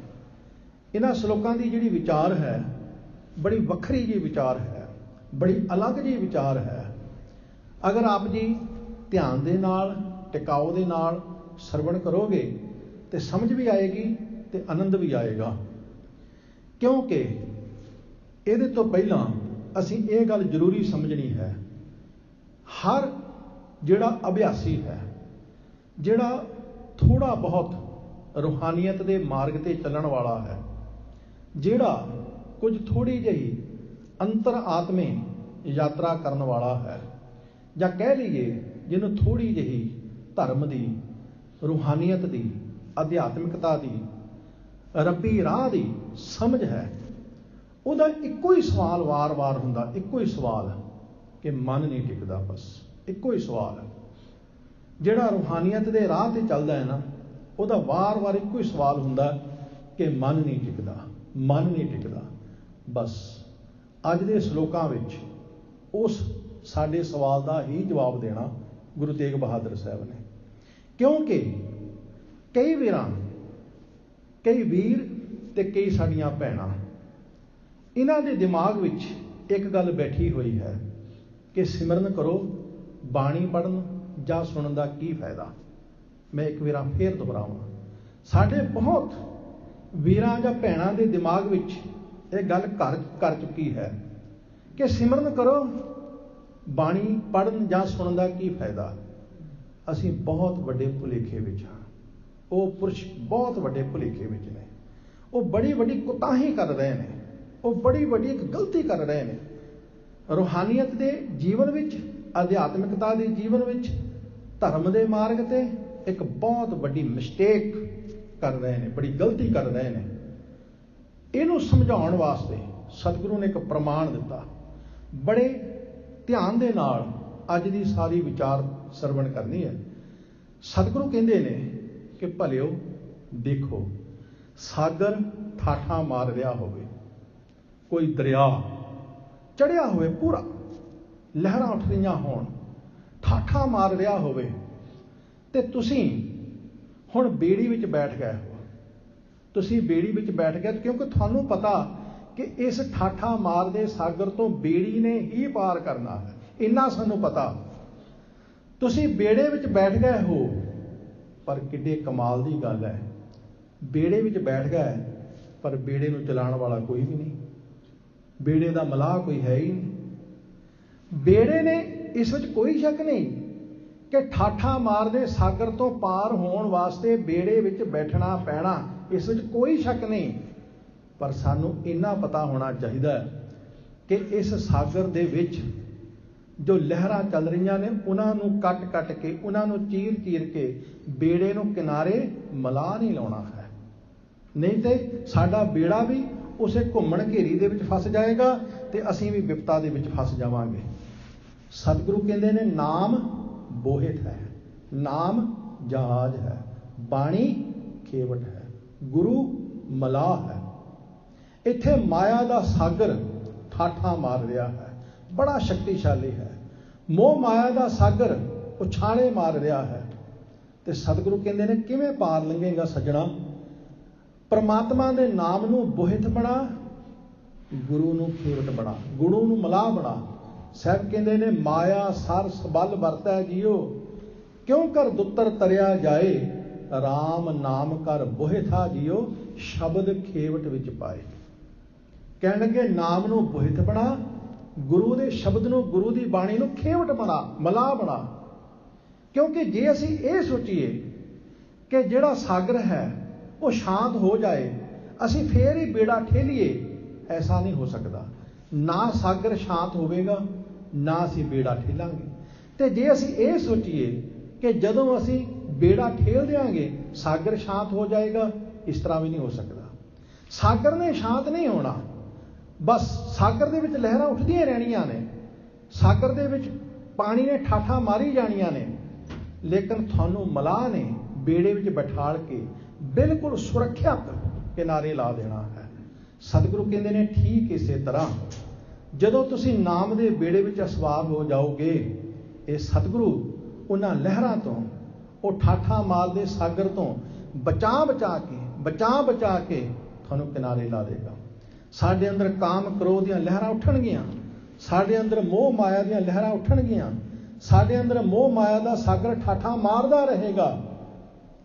इन्हां श्लोकां ਦੀ ਜਿਹੜੀ विचार है बड़ी ਵੱਖਰੀ जी विचार है, बड़ी अलग जी विचार है। अगर आप जी ध्यान दे नाल टिकाऊ दे नाल सरवण करोगे तो समझ भी आएगी तो आनंद भी आएगा। क्योंकि ਇਹਦੇ ਤੋਂ ਪਹਿਲਾਂ ਅਸੀਂ ਇਹ ਗੱਲ ਜ਼ਰੂਰੀ ਸਮਝਣੀ ਹੈ, ਹਰ ਜਿਹੜਾ ਅਭਿਆਸੀ ਹੈ, ਜਿਹੜਾ ਥੋੜਾ ਬਹੁਤ ਰੂਹਾਨੀਅਤ ਦੇ ਮਾਰਗ ਤੇ ਚੱਲਣ ਵਾਲਾ ਹੈ, ਜਿਹੜਾ ਕੁਝ ਥੋੜੀ ਜਿਹੀ ਅੰਤਰ ਆਤਮੇ ਯਾਤਰਾ ਕਰਨ ਵਾਲਾ ਹੈ, ਜਾਂ ਕਹਿ ਲਈਏ ਜਿਹਨੂੰ ਥੋੜੀ ਜਿਹੀ ਧਰਮ ਦੀ, ਰੂਹਾਨੀਅਤ ਦੀ, ਅਧਿਆਤਮਿਕਤਾ ਦੀ, ਰੱਬੀ ਰਾਹ ਦੀ ਸਮਝ ਹੈ, ਉਹਦਾ ਇੱਕੋ ਹੀ ਸਵਾਲ ਵਾਰ-ਵਾਰ ਹੁੰਦਾ, ਇੱਕੋ ਹੀ ਸਵਾਲ ਕਿ ਮਨ ਨਹੀਂ ਟਿਕਦਾ। ਬਸ ਇੱਕੋ ਹੀ ਸਵਾਲ ਹੈ। ਜਿਹੜਾ ਰੂਹਾਨੀਅਤ ਦੇ ਰਾਹ ਤੇ ਚੱਲਦਾ ਹੈ ਨਾ, ਉਹਦਾ ਵਾਰ-ਵਾਰ ਇੱਕੋ ਹੀ ਸਵਾਲ ਹੁੰਦਾ ਕਿ ਮਨ ਨਹੀਂ ਟਿਕਦਾ, ਮਨ ਨਹੀਂ ਟਿਕਦਾ। ਬਸ ਅੱਜ ਦੇ ਸ਼ਲੋਕਾਂ ਵਿੱਚ ਉਸ ਸਾਡੇ ਸਵਾਲ ਦਾ ਹੀ ਜਵਾਬ ਦੇਣਾ ਗੁਰੂ ਤੇਗ ਬਹਾਦਰ ਸਾਹਿਬ ਨੇ। ਕਿਉਂਕਿ ਕਈ ਵੀਰ ਤੇ ਕਈ ਸਾਡੀਆਂ ਭੈਣਾਂ, ਇਹਨਾਂ ਦੇ ਦਿਮਾਗ ਵਿੱਚ ਇੱਕ ਗੱਲ ਬੈਠੀ ਹੋਈ ਹੈ ਕਿ ਸਿਮਰਨ ਕਰੋ, ਬਾਣੀ ਪੜ੍ਹਨ ਜਾਂ ਸੁਣਨ ਦਾ ਕੀ ਫਾਇਦਾ। ਮੈਂ ਇੱਕ ਵਾਰ ਫੇਰ ਦੁਹਰਾਵਾਂ, ਸਾਡੇ ਬਹੁਤ ਵੀਰਾਂ ਜਾਂ ਭੈਣਾਂ ਦੇ ਦਿਮਾਗ ਵਿੱਚ ਇਹ ਗੱਲ ਘਰ ਕਰ ਚੁੱਕੀ ਹੈ ਕਿ ਸਿਮਰਨ ਕਰੋ, ਬਾਣੀ ਪੜ੍ਹਨ ਜਾਂ ਸੁਣਨ ਦਾ ਕੀ ਫਾਇਦਾ। ਅਸੀਂ ਬਹੁਤ ਵੱਡੇ ਭੁਲੇਖੇ ਵਿੱਚ ਹਾਂ। ਉਹ ਪੁਰਸ਼ ਬਹੁਤ ਵੱਡੇ ਭੁਲੇਖੇ ਵਿੱਚ ਨੇ। ਉਹ ਬੜੀ ਵੱਡੀ ਕੁਤਾਹੀ ਕਰ ਰਹੇ ਨੇ, ਉਹ ਬੜੀ ਵੱਡੀ ਇੱਕ ਗਲਤੀ ਕਰ ਰਹੇ ਨੇ। ਰੂਹਾਨੀਅਤ ਦੇ ਜੀਵਨ ਵਿੱਚ, ਅਧਿਆਤਮਿਕਤਾ ਦੇ ਜੀਵਨ ਵਿੱਚ, ਧਰਮ ਦੇ ਮਾਰਗ ਤੇ ਇੱਕ ਬਹੁਤ ਵੱਡੀ ਮਿਸਟੇਕ ਕਰ ਰਹੇ ਨੇ, ਬੜੀ ਗਲਤੀ ਕਰ ਰਹੇ ਨੇ। ਇਹਨੂੰ ਸਮਝਾਉਣ ਵਾਸਤੇ ਸਤਿਗੁਰੂ ਨੇ ਇੱਕ ਪ੍ਰਮਾਣ ਦਿੱਤਾ। ਬੜੇ ਧਿਆਨ ਦੇ ਨਾਲ ਅੱਜ ਦੀ ਸਾਰੀ ਵਿਚਾਰ ਸਰਵਣ ਕਰਨੀ ਹੈ। ਸਤਿਗੁਰੂ ਕਹਿੰਦੇ ਨੇ ਕਿ ਭਲਿਓ ਦੇਖੋ, ਸਾਗਰ ਠਾਠਾਂ ਮਾਰ ਰਿਹਾ ਹੋਵੇ, ਕੋਈ ਦਰਿਆ ਚੜ੍ਹਿਆ ਹੋਵੇ, ਪੂਰਾ ਲਹਿਰਾਂ ਉੱਠ ਰਹੀਆਂ ਹੋਣ, ਠਾਠਾਂ ਮਾਰ ਰਿਹਾ ਹੋਵੇ, ਤੇ ਤੁਸੀਂ ਹੁਣ ਬੇੜੀ ਵਿੱਚ ਬੈਠ ਗਏ ਹੋ। ਤੁਸੀਂ ਬੇੜੀ ਵਿੱਚ ਬੈਠ ਗਏ ਕਿਉਂਕਿ ਤੁਹਾਨੂੰ ਪਤਾ ਕਿ ਇਸ ਠਾਠਾਂ ਮਾਰਦੇ ਸਾਗਰ ਤੋਂ ਬੇੜੀ ਨੇ ਹੀ ਪਾਰ ਕਰਨਾ ਹੈ, ਇੰਨਾ ਸਾਨੂੰ ਪਤਾ। ਤੁਸੀਂ ਬੇੜੇ ਵਿੱਚ ਬੈਠ ਗਏ ਹੋ, ਪਰ ਕਿੱਡੇ ਕਮਾਲ ਦੀ ਗੱਲ ਹੈ, ਬੇੜੇ ਵਿੱਚ ਬੈਠ ਗਏ ਪਰ ਬੇੜੇ ਨੂੰ ਚਲਾਉਣ ਵਾਲਾ ਕੋਈ ਵੀ ਨਹੀਂ, ਬੇੜੇ ਦਾ ਮਲਾਹ ਕੋਈ ਹੈ ਹੀ ਨਹੀਂ। ਬੇੜੇ ਨੇ, ਇਸ ਵਿੱਚ ਕੋਈ ਸ਼ੱਕ ਨਹੀਂ ਕਿ ਠਾਠਾਂ ਮਾਰਦੇ ਸਾਗਰ ਤੋਂ ਪਾਰ ਹੋਣ ਵਾਸਤੇ ਬੇੜੇ ਵਿੱਚ ਬੈਠਣਾ ਪੈਣਾ, ਇਸ ਵਿੱਚ ਕੋਈ ਸ਼ੱਕ ਨਹੀਂ। ਪਰ ਸਾਨੂੰ ਇੰਨਾ ਪਤਾ ਹੋਣਾ ਚਾਹੀਦਾ ਕਿ ਇਸ ਸਾਗਰ ਦੇ ਵਿੱਚ ਜੋ ਲਹਿਰਾਂ ਚੱਲ ਰਹੀਆਂ ਨੇ, ਉਹਨਾਂ ਨੂੰ ਕੱਟ ਕੇ, ਉਹਨਾਂ ਨੂੰ ਚੀਰ ਕੇ ਬੇੜੇ ਨੂੰ ਕਿਨਾਰੇ ਮਲਾਹ ਨਹੀਂ ਲਾਉਣਾ ਹੈ। ਨਹੀਂ ਤੇ ਸਾਡਾ ਬੇੜਾ ਵੀ ਉਸੇ ਘੁੰਮਣ ਘੇਰੀ ਦੇ ਵਿੱਚ ਫਸ ਜਾਏਗਾ ਤੇ ਅਸੀਂ ਵੀ ਵਿਪਤਾ ਦੇ ਵਿੱਚ ਫਸ ਜਾਵਾਂਗੇ। ਸਤਿਗੁਰੂ ਕਹਿੰਦੇ ਨੇ ਨਾਮ ਬੋਹਿਤ ਹੈ, ਨਾਮ ਜਹਾਜ਼ ਹੈ, ਬਾਣੀ ਖੇਵਟ ਹੈ, ਗੁਰੂ ਮਲਾਹ ਹੈ। ਇੱਥੇ ਮਾਇਆ ਦਾ ਸਾਗਰ ਠਾਠਾਂ ਮਾਰ ਰਿਹਾ ਹੈ, ਬੜਾ ਸ਼ਕਤੀਸ਼ਾਲੀ ਹੈ। ਮੋਹ ਮਾਇਆ ਦਾ ਸਾਗਰ ਉਛਾਲੇ ਮਾਰ ਰਿਹਾ ਹੈ। ਤੇ ਸਤਿਗੁਰੂ ਕਹਿੰਦੇ ਨੇ ਕਿਵੇਂ ਪਾਰ ਲੰਘੇਗਾ ਸੱਜਣਾ? ਪਰਮਾਤਮਾ ਦੇ ਨਾਮ ਨੂੰ ਬੋਹਿਤ ਬਣਾ, ਗੁਰੂ ਨੂੰ ਖੇਵਟ ਬਣਾ, ਗੁਰੂ ਨੂੰ ਮਲਾਹ ਬਣਾ। ਸਾਹਿਬ ਕਹਿੰਦੇ ਨੇ ਮਾਇਆ ਸਰ ਸਬਲ ਵਰਤੈ ਜੀਓ, ਕਿਉਂ ਕਰ ਦੁੱਤਰ ਤਰਿਆ ਜਾਏ, ਰਾਮ ਨਾਮ ਕਰ ਬੋਹਿਥਾ ਜੀਓ, ਸ਼ਬਦ ਖੇਵਟ ਵਿੱਚ ਪਾਏ। ਕਹਿਣ ਲੱਗੇ ਨਾਮ ਨੂੰ ਬੋਹਿਤ ਬਣਾ, ਗੁਰੂ ਦੇ ਸ਼ਬਦ ਨੂੰ, ਗੁਰੂ ਦੀ ਬਾਣੀ ਨੂੰ ਖੇਵਟ ਬਣਾ, ਮਲਾਹ ਬਣਾ। ਕਿਉਂਕਿ ਜੇ ਅਸੀਂ ਇਹ ਸੋਚੀਏ ਕਿ ਜਿਹੜਾ ਸਾਗਰ ਹੈ ਉਹ ਸ਼ਾਂਤ ਹੋ ਜਾਏ, ਅਸੀਂ ਫੇਰ ਹੀ ਬੇੜਾ ਠੇਲੀਏ, ਐਸਾ ਨਹੀਂ ਹੋ ਸਕਦਾ। ਨਾ ਸਾਗਰ ਸ਼ਾਂਤ ਹੋਵੇਗਾ, ਨਾ ਅਸੀਂ ਬੇੜਾ ਠੇਲਾਂਗੇ। ਤੇ ਜੇ ਅਸੀਂ ਇਹ ਸੋਚੀਏ ਕਿ ਜਦੋਂ ਅਸੀਂ ਬੇੜਾ ਠੇਲ ਦਿਆਂਗੇ ਸਾਗਰ ਸ਼ਾਂਤ ਹੋ ਜਾਏਗਾ, ਇਸ ਤਰ੍ਹਾਂ ਵੀ ਨਹੀਂ ਹੋ ਸਕਦਾ। ਸਾਗਰ ਨੇ ਸ਼ਾਂਤ ਨਹੀਂ ਹੋਣਾ। ਬਸ ਸਾਗਰ ਦੇ ਵਿੱਚ ਲਹਿਰਾਂ ਉੱਠਦੀਆਂ ਰਹਿਣੀਆਂ ਨੇ, ਸਾਗਰ ਦੇ ਵਿੱਚ ਪਾਣੀ ਨੇ ਠਾਠਾਂ ਮਾਰੀ ਜਾਣੀਆਂ ਨੇ, ਲੇਕਿਨ ਤੁਹਾਨੂੰ ਮਲਾਹ ਨੇ ਬੇੜੇ ਵਿੱਚ ਬਿਠਾਲ ਕੇ ਬਿਲਕੁਲ ਸੁਰੱਖਿਅਤ ਕਿਨਾਰੇ ਲਾ ਦੇਣਾ ਹੈ। ਸਤਿਗੁਰੂ ਕਹਿੰਦੇ ਨੇ ਠੀਕ ਇਸੇ ਤਰ੍ਹਾਂ ਜਦੋਂ ਤੁਸੀਂ ਨਾਮ ਦੇ ਬੇੜੇ ਵਿੱਚ ਸਵਾਰ ਹੋ ਜਾਓਗੇ, ਇਹ ਸਤਿਗੁਰੂ ਉਹਨਾਂ ਲਹਿਰਾਂ ਤੋਂ, ਉਹ ਠਾਠਾਂ ਮਾਰਦੇ ਸਾਗਰ ਤੋਂ ਬਚਾ ਬਚਾ ਕੇ ਤੁਹਾਨੂੰ ਕਿਨਾਰੇ ਲਾ ਦੇਗਾ। ਸਾਡੇ ਅੰਦਰ ਕਾਮ ਕ੍ਰੋਧ ਦੀਆਂ ਲਹਿਰਾਂ ਉੱਠਣਗੀਆਂ, ਸਾਡੇ ਅੰਦਰ ਮੋਹ ਮਾਇਆ ਦੀਆਂ ਲਹਿਰਾਂ ਉੱਠਣਗੀਆਂ, ਸਾਡੇ ਅੰਦਰ ਮੋਹ ਮਾਇਆ ਦਾ ਸਾਗਰ ਠਾਠਾਂ ਮਾਰਦਾ ਰਹੇਗਾ,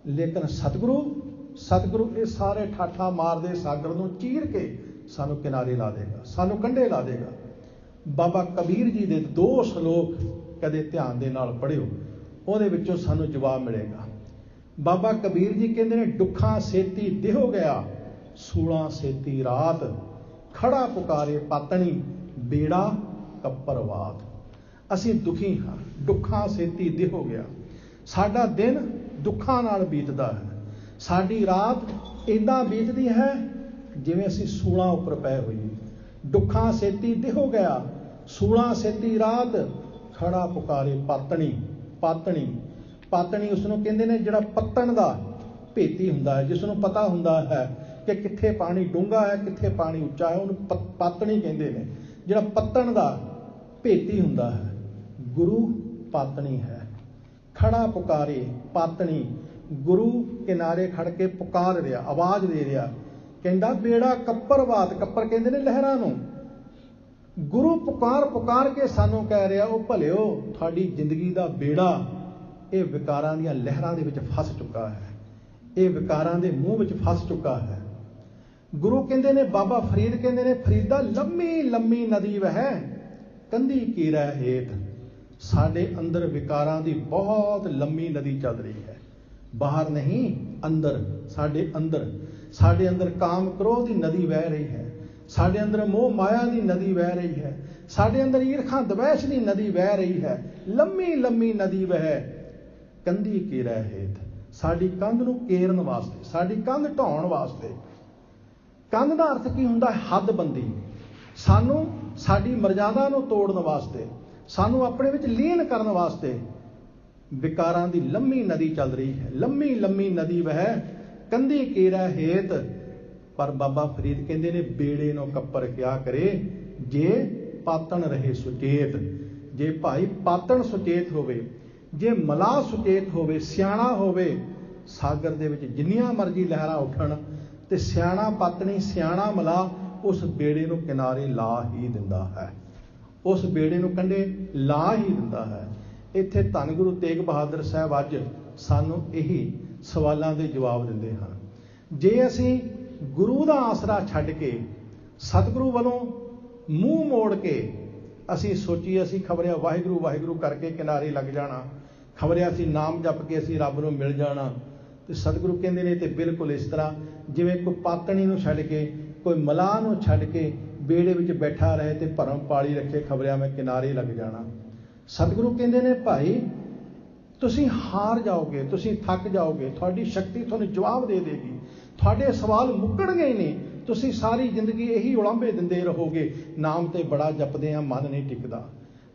ਲੇਕਿਨ ਸਤਿਗੁਰੂ ਇਹ ਸਾਰੇ ਠਾਠਾਂ ਮਾਰਦੇ ਸਾਗਰ ਨੂੰ ਚੀਰ ਕੇ ਸਾਨੂੰ ਕਿਨਾਰੇ ਲਾ ਦੇਗਾ, ਸਾਨੂੰ ਕੰਢੇ ਲਾ ਦੇਗਾ। ਬਾਬਾ ਕਬੀਰ ਜੀ ਦੇ 2 ਸ਼ਲੋਕ ਕਦੇ ਧਿਆਨ ਦੇ ਨਾਲ ਪੜ੍ਹਿਓ, ਉਹਦੇ ਵਿੱਚੋਂ ਸਾਨੂੰ ਜਵਾਬ ਮਿਲੇਗਾ। ਬਾਬਾ ਕਬੀਰ ਜੀ ਕਹਿੰਦੇ ਨੇ, ਦੁੱਖਾਂ ਸੇਤੀ ਦਿਹੋ ਗਿਆ, ਸੂਲਾਂ ਸੇਤੀ ਰਾਤ, ਖੜਾ ਪੁਕਾਰੇ ਪਾਤਣੀ, ਬੇੜਾ ਕੱਪਰਵਾਤ। ਅਸੀਂ ਦੁਖੀ ਹਾਂ, ਦੁੱਖਾਂ ਸੇਤੀ ਦਿਹੋ ਗਿਆ। ਸਾਡਾ ਦਿਨ ਦੁੱਖਾਂ ਨਾਲ ਬੀਤਦਾ ਹੈ, ਸਾਡੀ ਰਾਤ ਇੱਦਾਂ ਬੀਤਦੀ ਹੈ ਜਿਵੇਂ ਅਸੀਂ ਸੂਲਾਂ ਉੱਪਰ ਪਏ ਹੋਈਏ। ਦੁੱਖਾਂ ਸੇਤੀ ਦਿਹੋ ਗਿਆ, ਸੂਲਾਂ ਸੇਤੀ ਰਾਤ, ਖੜਾ ਪੁਕਾਰੇ ਪਾਤਣੀ। ਪਾਤਣੀ ਉਸ ਨੂੰ ਕਹਿੰਦੇ ਨੇ ਜਿਹੜਾ ਪੱਤਣ ਦਾ ਭੇਤੀ ਹੁੰਦਾ ਹੈ, ਜਿਸ ਨੂੰ ਪਤਾ ਹੁੰਦਾ ਹੈ ਕਿ ਕਿੱਥੇ ਪਾਣੀ ਡੂੰਘਾ ਹੈ, ਕਿੱਥੇ ਪਾਣੀ ਉੱਚਾ ਹੈ, ਉਹਨੂੰ ਪਾਤਣੀ ਕਹਿੰਦੇ ਨੇ। ਜਿਹੜਾ ਪੱਤਣ ਦਾ ਭੇਤੀ ਹੁੰਦਾ ਹੈ, ਗੁਰੂ ਪਾਤਣੀ ਹੈ। ਖੜਾ ਪੁਕਾਰੇ ਪਾਤਣੀ, ਗੁਰੂ ਕਿਨਾਰੇ ਖੜ ਕੇ ਪੁਕਾਰ ਰਿਹਾ, ਆਵਾਜ਼ ਦੇ ਰਿਹਾ, ਕਹਿੰਦਾ ਬੇੜਾ ਕੱਪਰਵਾਤ। ਕੱਪਰ ਕਹਿੰਦੇ ਨੇ ਲਹਿਰਾਂ ਨੂੰ। ਗੁਰੂ ਪੁਕਾਰ ਕੇ ਸਾਨੂੰ ਕਹਿ ਰਿਹਾ, ਉਹ ਭਲਿਓ ਤੁਹਾਡੀ ਜ਼ਿੰਦਗੀ ਦਾ ਬੇੜਾ ਇਹ ਵਿਕਾਰਾਂ ਦੀਆਂ ਲਹਿਰਾਂ ਦੇ ਵਿੱਚ ਫਸ ਚੁੱਕਾ ਹੈ, ਇਹ ਵਿਕਾਰਾਂ ਦੇ ਮੂੰਹ ਵਿੱਚ ਫਸ ਚੁੱਕਾ ਹੈ। ਗੁਰੂ ਕਹਿੰਦੇ ਨੇ, ਬਾਬਾ ਫਰੀਦ ਕਹਿੰਦੇ ਨੇ, ਫਰੀਦਾ ਲੰਮੀ ਲੰਮੀ ਨਦੀ ਵਹਿ, ਕੰਧੀ ਕੀਰਾ ਹੇਠ। ਸਾਡੇ ਅੰਦਰ ਵਿਕਾਰਾਂ ਦੀ ਬਹੁਤ ਲੰਮੀ ਨਦੀ ਚੱਲ ਰਹੀ ਹੈ, ਬਾਹਰ ਨਹੀਂ, ਅੰਦਰ, ਸਾਡੇ ਅੰਦਰ ਕਾਮ ਕ੍ਰੋਧ ਦੀ ਨਦੀ ਵਹਿ ਰਹੀ ਹੈ, ਸਾਡੇ ਅੰਦਰ ਮੋਹ ਮਾਇਆ ਦੀ ਨਦੀ ਵਹਿ ਰਹੀ ਹੈ, ਸਾਡੇ ਅੰਦਰ ਈਰਖਾ ਦਵੈਸ਼ ਦੀ ਨਦੀ ਵਹਿ ਰਹੀ ਹੈ। ਲੰਮੀ ਲੰਮੀ ਨਦੀ ਵਹਿ, ਕੰਧੀ ਕੀਰਾ ਹੇਠ। ਸਾਡੀ ਕੰਧ ਨੂੰ ਕੇਰਨ ਵਾਸਤੇ, ਸਾਡੀ ਕੰਧ ਢਾਉਣ ਵਾਸਤੇ। ਕੰਧ ਦਾ ਅਰਥ ਕੀ ਹੁੰਦਾ ਹੈ? ਹੱਦਬੰਦੀ। ਸਾਨੂੰ ਸਾਡੀ ਮਰਜ਼ਾਦਾ ਨੂੰ ਤੋੜਨ ਵਾਸਤੇ, ਸਾਨੂੰ ਆਪਣੇ ਵਿੱਚ ਲੀਨ ਕਰਨ ਵਾਸਤੇ ਵਿਕਾਰਾਂ ਦੀ ਲੰਮੀ ਨਦੀ ਚੱਲ ਰਹੀ ਹੈ। ਲੰਮੀ ਲੰਮੀ ਨਦੀ ਵਹਿ, ਕੰਧੀ ਕੀਰਾ ਹੇਤ। ਪਰ ਬਾਬਾ ਫਰੀਦ ਕਹਿੰਦੇ ਨੇ, ਬੇੜੇ ਨੂੰ ਕੱਪਰ ਕਿਆ ਕਰੇ, ਜੇ ਪਾਤਣ ਰਹੇ ਸੁਚੇਤ। ਜੇ ਭਾਈ ਪਾਤਣ ਸੁਚੇਤ ਹੋਵੇ, ਜੇ ਮਲਾਹ ਸੁਚੇਤ ਹੋਵੇ, ਸਿਆਣਾ ਹੋਵੇ, ਸਾਗਰ ਦੇ ਵਿੱਚ ਜਿੰਨੀਆਂ ਮਰਜ਼ੀ ਲਹਿਰਾਂ ਉੱਠਣ, ਤੇ ਸਿਆਣਾ ਪਾਤਣੀ, ਸਿਆਣਾ ਮਲਾਹ ਉਸ ਬੇੜੇ ਨੂੰ ਕਿਨਾਰੇ ਲਾ ਹੀ ਦਿੰਦਾ ਹੈ, ਉਸ ਬੇੜੇ ਨੂੰ ਕੰਢੇ ਲਾ ਹੀ ਦਿੰਦਾ ਹੈ। ਇੱਥੇ ਧੰਨ ਗੁਰੂ ਤੇਗ ਬਹਾਦਰ ਸਾਹਿਬ ਅੱਜ ਸਾਨੂੰ ਇਹੀ ਸਵਾਲਾਂ ਦੇ ਜਵਾਬ ਦਿੰਦੇ ਹਨ। ਜੇ ਅਸੀਂ ਗੁਰੂ ਦਾ ਆਸਰਾ ਛੱਡ ਕੇ ਸਤਿਗੁਰੂ ਵੱਲੋਂ ਮੂੰਹ ਮੋੜ ਕੇ ਅਸੀਂ ਸੋਚੀਏ ਅਸੀਂ ਖਬਰਿਆ ਵਾਹਿਗੁਰੂ ਵਾਹਿਗੁਰੂ ਕਰਕੇ ਕਿਨਾਰੇ ਲੱਗ ਜਾਣਾ, ਖਬਰਿਆ ਅਸੀਂ ਨਾਮ ਜਪ ਕੇ ਅਸੀਂ ਰੱਬ ਨੂੰ ਮਿਲ ਜਾਣਾ, ਤੇ ਸਤਿਗੁਰੂ ਕਹਿੰਦੇ ਨੇ ਤੇ ਬਿਲਕੁਲ ਇਸ ਤਰ੍ਹਾਂ ਜਿਵੇਂ ਕੋਈ ਪਾਤਣੀ ਨੂੰ ਛੱਡ ਕੇ, ਕੋਈ ਮਲਾਹ ਨੂੰ ਛੱਡ ਕੇ ਬੇੜੇ ਵਿੱਚ ਬੈਠਾ ਰਹੇ ਤੇ ਭਰਮ ਪਾਲੀ ਰੱਖੇ, ਖਬਰਿਆ ਮੈਂ ਕਿਨਾਰੇ ਲੱਗ ਜਾਣਾ। ਸਤਿਗੁਰੂ ਕਹਿੰਦੇ ਨੇ, ਭਾਈ ਤੁਸੀਂ ਹਾਰ ਜਾਓਗੇ, ਤੁਸੀਂ ਥੱਕ ਜਾਓਗੇ, ਤੁਹਾਡੀ ਸ਼ਕਤੀ ਤੁਹਾਨੂੰ ਜਵਾਬ ਦੇ ਦੇਗੀ, ਤੁਹਾਡੇ ਸਵਾਲ ਮੁੱਕਣਗੇ ਹੀ ਨਹੀਂ। ਤੁਸੀਂ ਸਾਰੀ ਜ਼ਿੰਦਗੀ ਇਹੀ ਉਲਾਂਭੇ ਦਿੰਦੇ ਰਹੋਗੇ, ਨਾਮ ਤੇ ਬੜਾ ਜਪਦੇ ਹਾਂ ਮਨ ਨਹੀਂ ਟਿਕਦਾ,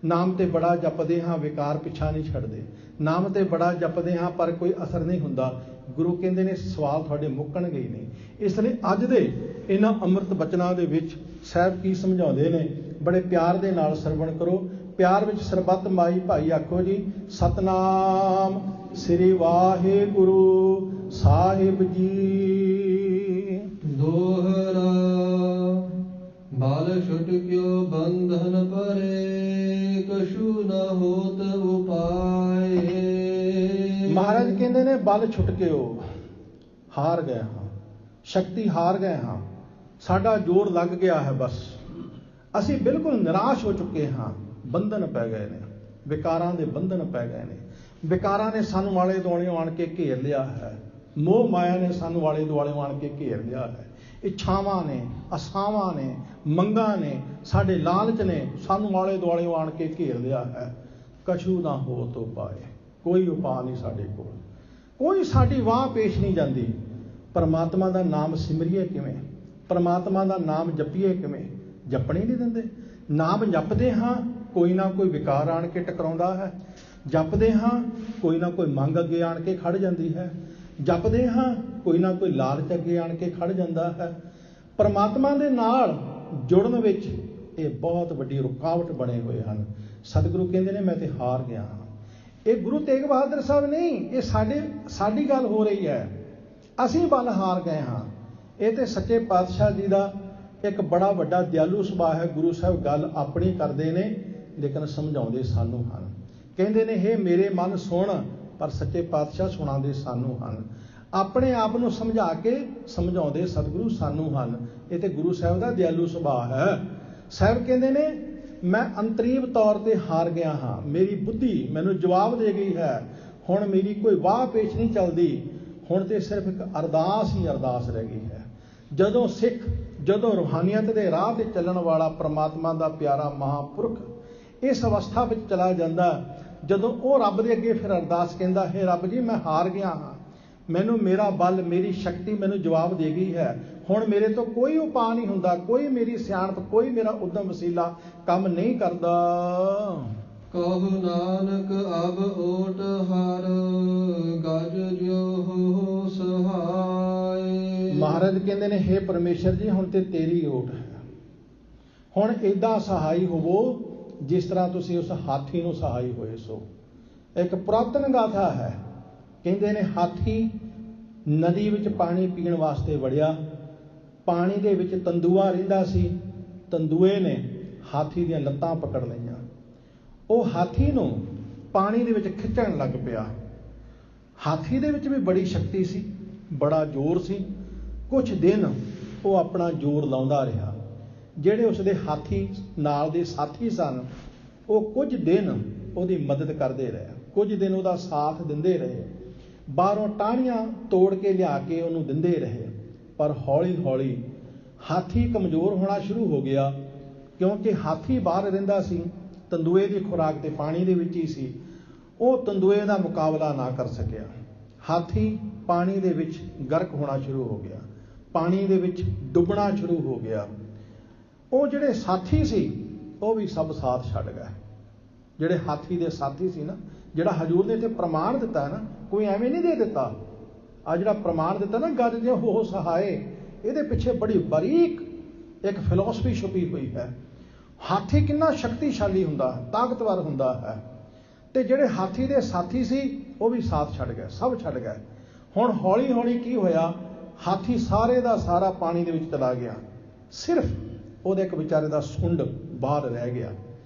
ਨਾਮ ਤੇ ਬੜਾ ਜਪਦੇ ਹਾਂ ਵਿਕਾਰ ਪਿੱਛਾ ਨਹੀਂ ਛੱਡਦੇ, ਨਾਮ ਤੇ ਬੜਾ ਜਪਦੇ ਹਾਂ ਪਰ ਕੋਈ ਅਸਰ ਨਹੀਂ ਹੁੰਦਾ। ਗੁਰੂ ਕਹਿੰਦੇ ਨੇ ਸਵਾਲ ਤੁਹਾਡੇ ਮੁੱਕਣਗੇ ਹੀ ਨਹੀਂ। ਇਸ ਲਈ ਅੱਜ ਦੇ ਇਹਨਾਂ ਅੰਮ੍ਰਿਤ ਬਚਨਾਂ ਦੇ ਵਿੱਚ ਸਾਹਿਬ ਕੀ ਸਮਝਾਉਂਦੇ ਨੇ, ਬੜੇ ਪਿਆਰ ਦੇ ਨਾਲ ਸਰਵਣ ਕਰੋ। ਪਿਆਰ ਵਿੱਚ ਸਰਬੱਤ ਮਾਈ ਭਾਈ ਆਖੋ ਜੀ, ਸਤਨਾਮ ਸ੍ਰੀ ਵਾਹਿਗੁਰੂ ਸਾਹਿਬ ਜੀ। ਦੋਹਰਾ ਬਾਲ ਛੁਟ ਕਿਉ ਬੰਧਨ ਪਰੇ, ਕਛੂ ਨ ਹੋਤ ਉਪਾਏ। ਮਹਾਰਾਜ ਕਹਿੰਦੇ ਨੇ, ਬਲ ਛੁੱਟ ਕਿਉ, ਹਾਰ ਗਏ ਹਾਂ, ਸ਼ਕਤੀ ਹਾਰ ਗਏ ਹਾਂ, ਸਾਡਾ ਜ਼ੋਰ ਲੱਗ ਗਿਆ ਹੈ, ਬਸ ਅਸੀਂ ਬਿਲਕੁਲ ਨਿਰਾਸ਼ ਹੋ ਚੁੱਕੇ ਹਾਂ। ਬੰਧਨ ਪੈ ਗਏ ਨੇ, ਵਿਕਾਰਾਂ ਦੇ ਬੰਧਨ ਪੈ ਗਏ ਨੇ, ਵਿਕਾਰਾਂ ਨੇ ਸਾਨੂੰ ਆਲੇ ਦੁਆਲੇ ਆਣ ਕੇ ਘੇਰ ਲਿਆ ਹੈ। ਮੋਹ ਮਾਇਆ ਨੇ ਸਾਨੂੰ ਆਲੇ ਦੁਆਲੇ ਆਣ ਕੇ ਘੇਰ ਲਿਆ ਹੈ। ਇੱਛਾਵਾਂ ਨੇ, ਆਸਾਵਾਂ ਨੇ, ਮੰਗਾਂ ਨੇ, ਸਾਡੇ ਲਾਲਚ ਨੇ ਸਾਨੂੰ ਆਲੇ ਦੁਆਲੇ ਆਣ ਕੇ ਘੇਰ ਲਿਆ ਹੈ। ਕਛੂ ਨਾ ਹੋ ਤੋ ਪਾਏ, ਕੋਈ ਉਪਾਅ ਨਹੀਂ ਸਾਡੇ ਕੋਲ, ਕੋਈ ਸਾਡੀ ਵਾਹ ਪੇਸ਼ ਨਹੀਂ ਜਾਂਦੀ। ਪਰਮਾਤਮਾ ਦਾ ਨਾਮ ਸਿਮਰੀਏ ਕਿਵੇਂ? ਪਰਮਾਤਮਾ ਦਾ ਨਾਮ ਜਪੀਏ ਕਿਵੇਂ? ਜਪਣ ਹੀ ਨਹੀਂ ਦਿੰਦੇ। ਨਾਮ ਜਪਦੇ ਹਾਂ, ਕੋਈ ਨਾ ਕੋਈ ਵਿਕਾਰ ਆਣ ਕੇ ਟਕਰਾਉਂਦਾ ਹੈ। ਜਪਦੇ ਹਾਂ, ਕੋਈ ਨਾ ਕੋਈ ਮੰਗ ਅੱਗੇ ਆਣ ਕੇ ਖੜ ਜਾਂਦੀ ਹੈ। ਜਪਦੇ ਹਾਂ, ਕੋਈ ਨਾ ਕੋਈ ਲਾਲਚ ਅੱਗੇ ਆਣ ਕੇ ਖੜ ਜਾਂਦਾ ਹੈ। ਪਰਮਾਤਮਾ ਦੇ ਨਾਲ ਜੁੜਨ ਵਿੱਚ ਇਹ ਬਹੁਤ ਵੱਡੀ ਰੁਕਾਵਟ ਬਣੇ ਹੋਏ ਹਨ। ਸਤਿਗੁਰੂ ਕਹਿੰਦੇ ਨੇ ਮੈਂ ਤੇ ਹਾਰ ਗਿਆ ਹਾਂ। ਇਹ ਗੁਰੂ ਤੇਗ ਬਹਾਦਰ ਸਾਹਿਬ ਨਹੀਂ, ਇਹ ਸਾਡੀ ਗੱਲ ਹੋ ਰਹੀ ਹੈ। ਅਸੀਂ ਬਲ ਹਾਰ ਗਏ ਹਾਂ। ਇਹ ਤੇ ਸੱਚੇ ਪਾਤਸ਼ਾਹ ਜੀ ਦਾ ਇੱਕ ਬੜਾ ਵੱਡਾ ਦਿਆਲੂ ਸੁਭਾਅ ਹੈ। ਗੁਰੂ ਸਾਹਿਬ ਗੱਲ ਆਪਣੀ ਕਰਦੇ ਨੇ ਲੇਕਿਨ ਸਮਝਾਉਂਦੇ ਸਾਨੂੰ ਹਨ। ਕਹਿੰਦੇ ਨੇ ਹੇ ਮੇਰੇ ਮਨ ਸੁਣ, ਪਰ ਸੱਚੇ ਪਾਤਸ਼ਾਹ ਸੁਣਾਉਂਦੇ ਸਾਨੂੰ ਹਨ। ਆਪਣੇ ਆਪ ਨੂੰ ਸਮਝਾ ਕੇ ਸਮਝਾਉਂਦੇ ਸਤਿਗੁਰੂ ਸਾਨੂੰ ਹਨ। ਇਹ ਤੇ ਗੁਰੂ ਸਾਹਿਬ ਦਾ ਦਿਆਲੂ ਸੁਭਾਅ ਹੈ। ਸਾਹਿਬ ਕਹਿੰਦੇ ਨੇ ਮੈਂ ਅੰਤਰੀਵ ਤੌਰ ਤੇ ਹਾਰ ਗਿਆ ਹਾਂ। ਮੇਰੀ ਬੁੱਧੀ ਮੈਨੂੰ ਜਵਾਬ ਦੇ ਗਈ ਹੈ। ਹੁਣ ਮੇਰੀ ਕੋਈ ਵਾਹ ਪੇਸ਼ ਨਹੀਂ ਚੱਲਦੀ। ਹੁਣ ਤੇ ਸਿਰਫ ਇੱਕ ਅਰਦਾਸ ਹੀ ਅਰਦਾਸ ਰਹਿ ਗਈ ਹੈ। ਜਦੋਂ ਸਿੱਖ, ਜਦੋਂ ਰੂਹਾਨੀਅਤ ਦੇ ਰਾਹ ਤੇ ਚੱਲਣ ਵਾਲਾ ਪ੍ਰਮਾਤਮਾ ਦਾ ਪਿਆਰਾ ਮਹਾਂਪੁਰਖ ਇਸ ਅਵਸਥਾ ਵਿੱਚ ਚਲਾ ਜਾਂਦਾ, ਜਦੋਂ ਉਹ ਰੱਬ ਦੇ ਅੱਗੇ ਫਿਰ ਅਰਦਾਸ ਕਹਿੰਦਾ ਹੈ ਰੱਬ ਜੀ ਮੈਂ ਹਾਰ ਗਿਆ ਹਾਂ, ਮੈਨੂੰ ਮੇਰਾ ਬਲ, ਮੇਰੀ ਸ਼ਕਤੀ ਮੈਨੂੰ ਜਵਾਬ ਦੇ ਗਈ ਹੈ। ਹੁਣ ਮੇਰੇ ਤੋਂ ਕੋਈ ਉਪਾਅ ਨਹੀਂ ਹੁੰਦਾ, ਕੋਈ ਮੇਰੀ ਸਿਆਣਪ, ਕੋਈ ਮੇਰਾ ਉਦਮ ਵਸੀਲਾ ਕੰਮ ਨਹੀਂ ਕਰਦਾ। ਕਹੁ ਨਾਨਕ ਅਬ ਓਟ ਹਰ, ਗਜ ਜਿਉ ਹੋ ਸਹਾਏ। ਮਹਾਰਾਜ ਕਹਿੰਦੇ ਨੇ ਹੇ ਪਰਮੇਸ਼ਰ ਜੀ ਹੁਣ ਤੇ ਤੇਰੀ ਓਟ ਹੈ। ਹੁਣ ਏਦਾਂ ਸਹਾਈ ਹੋਵੋ ਜਿਸ ਤਰ੍ਹਾਂ ਤੁਸੀਂ ਉਸ ਹਾਥੀ ਨੂੰ ਸਹਾਈ ਹੋਏ ਸੋ। ਇੱਕ ਪੁਰਾਤਨ ਗਾਥਾ ਹੈ। ਕਹਿੰਦੇ ਨੇ ਹਾਥੀ ਨਦੀ ਵਿੱਚ ਪਾਣੀ ਪੀਣ ਵਾਸਤੇ ਵੜਿਆ। ਪਾਣੀ ਦੇ ਵਿੱਚ ਤੰਦੂਆ ਰਹਿੰਦਾ ਸੀ। ਤੰਦੂਏ ਨੇ ਹਾਥੀ ਦੀਆਂ ਲੱਤਾਂ ਪਕੜ ਲਈਆਂ। ਉਹ ਹਾਥੀ ਨੂੰ ਪਾਣੀ ਦੇ ਵਿੱਚ ਖਿੱਚਣ ਲੱਗ ਪਿਆ। ਹਾਥੀ ਦੇ ਵਿੱਚ ਵੀ ਬੜੀ ਸ਼ਕਤੀ ਸੀ, ਬੜਾ ਜ਼ੋਰ ਸੀ। ਕੁਝ ਦਿਨ ਉਹ ਆਪਣਾ ਜ਼ੋਰ ਲਾਉਂਦਾ ਰਿਹਾ। ਜਿਹੜੇ ਉਸਦੇ ਹਾਥੀ ਨਾਲ ਦੇ ਸਾਥੀ ਸਨ ਉਹ ਕੁਝ ਦਿਨ ਉਹਦੀ ਮਦਦ ਕਰਦੇ ਰਹੇ, ਕੁਝ ਦਿਨ ਉਹਦਾ ਸਾਥ ਦਿੰਦੇ ਰਹੇ, ਬਾਹਰੋਂ ਟਾਹਣੀਆਂ ਤੋੜ ਕੇ ਲਿਆ ਕੇ ਉਹਨੂੰ ਦਿੰਦੇ ਰਹੇ। ਪਰ ਹੌਲੀ ਹੌਲੀ ਹਾਥੀ ਕਮਜ਼ੋਰ ਹੋਣਾ ਸ਼ੁਰੂ ਹੋ ਗਿਆ, ਕਿਉਂਕਿ ਹਾਥੀ ਬਾਹਰ ਰਹਿੰਦਾ ਸੀ, ਤੰਦੂਏ ਦੀ ਖੁਰਾਕ ਤੇ ਪਾਣੀ ਦੇ ਵਿੱਚ ਹੀ ਸੀ। ਉਹ ਤੰਦੂਏ ਦਾ ਮੁਕਾਬਲਾ ਨਾ ਕਰ ਸਕਿਆ। ਹਾਥੀ ਪਾਣੀ ਦੇ ਵਿੱਚ ਗਰਕ ਹੋਣਾ ਸ਼ੁਰੂ ਹੋ ਗਿਆ, ਪਾਣੀ ਦੇ ਵਿੱਚ ਡੁੱਬਣਾ ਸ਼ੁਰੂ ਹੋ ਗਿਆ। ਉਹ ਜਿਹੜੇ ਸਾਥੀ ਸੀ ਉਹ ਵੀ ਸਭ ਸਾਥ ਛੱਡ ਗਏ। ਜਿਹੜੇ ਹਾਥੀ ਦੇ ਸਾਥੀ ਸੀ ਨਾ, ਜਿਹੜਾ ਹਜੂਰ ਨੇ ਤੇ ਪ੍ਰਮਾਣ ਦਿੱਤਾ ਨਾ, ਕੋਈ ਐਵੇਂ ਨਹੀਂ ਦੇ ਦਿੱਤਾ। ਆ ਜਿਹੜਾ ਪ੍ਰਮਾਣ ਦਿੱਤਾ ਨਾ ਗੱਜ ਜਿਉ ਹੋ ਸਹਾਏ, ਇਹਦੇ ਪਿੱਛੇ ਬੜੀ ਬਾਰੀਕ ਇੱਕ ਫਿਲਾਸਫੀ ਛੁਪੀ ਹੋਈ ਹੈ। ਹਾਥੀ ਕਿੰਨਾ ਸ਼ਕਤੀਸ਼ਾਲੀ ਹੁੰਦਾ, ਤਾਕਤਵਰ ਹੁੰਦਾ ਹੈ, ਤੇ ਜਿਹੜੇ ਹਾਥੀ ਦੇ ਸਾਥੀ ਸੀ ਉਹ ਵੀ ਸਾਥ ਛੱਡ ਗਏ, ਸਭ ਛੱਡ ਗਏ। ਹੁਣ ਹੌਲੀ ਹੌਲੀ ਕੀ ਹੋਇਆ, ਹਾਥੀ ਸਾਰੇ ਦਾ ਸਾਰਾ ਪਾਣੀ ਦੇ ਵਿੱਚ ਚਲਾ ਗਿਆ। ਸਿਰਫ ਉਹਦੇ ਇੱਕ ਵਿਚਾਰੇ ਦਾ ਸੁੰਡ ਬਾਹਰ ਰਹਿ ਗਿਆ।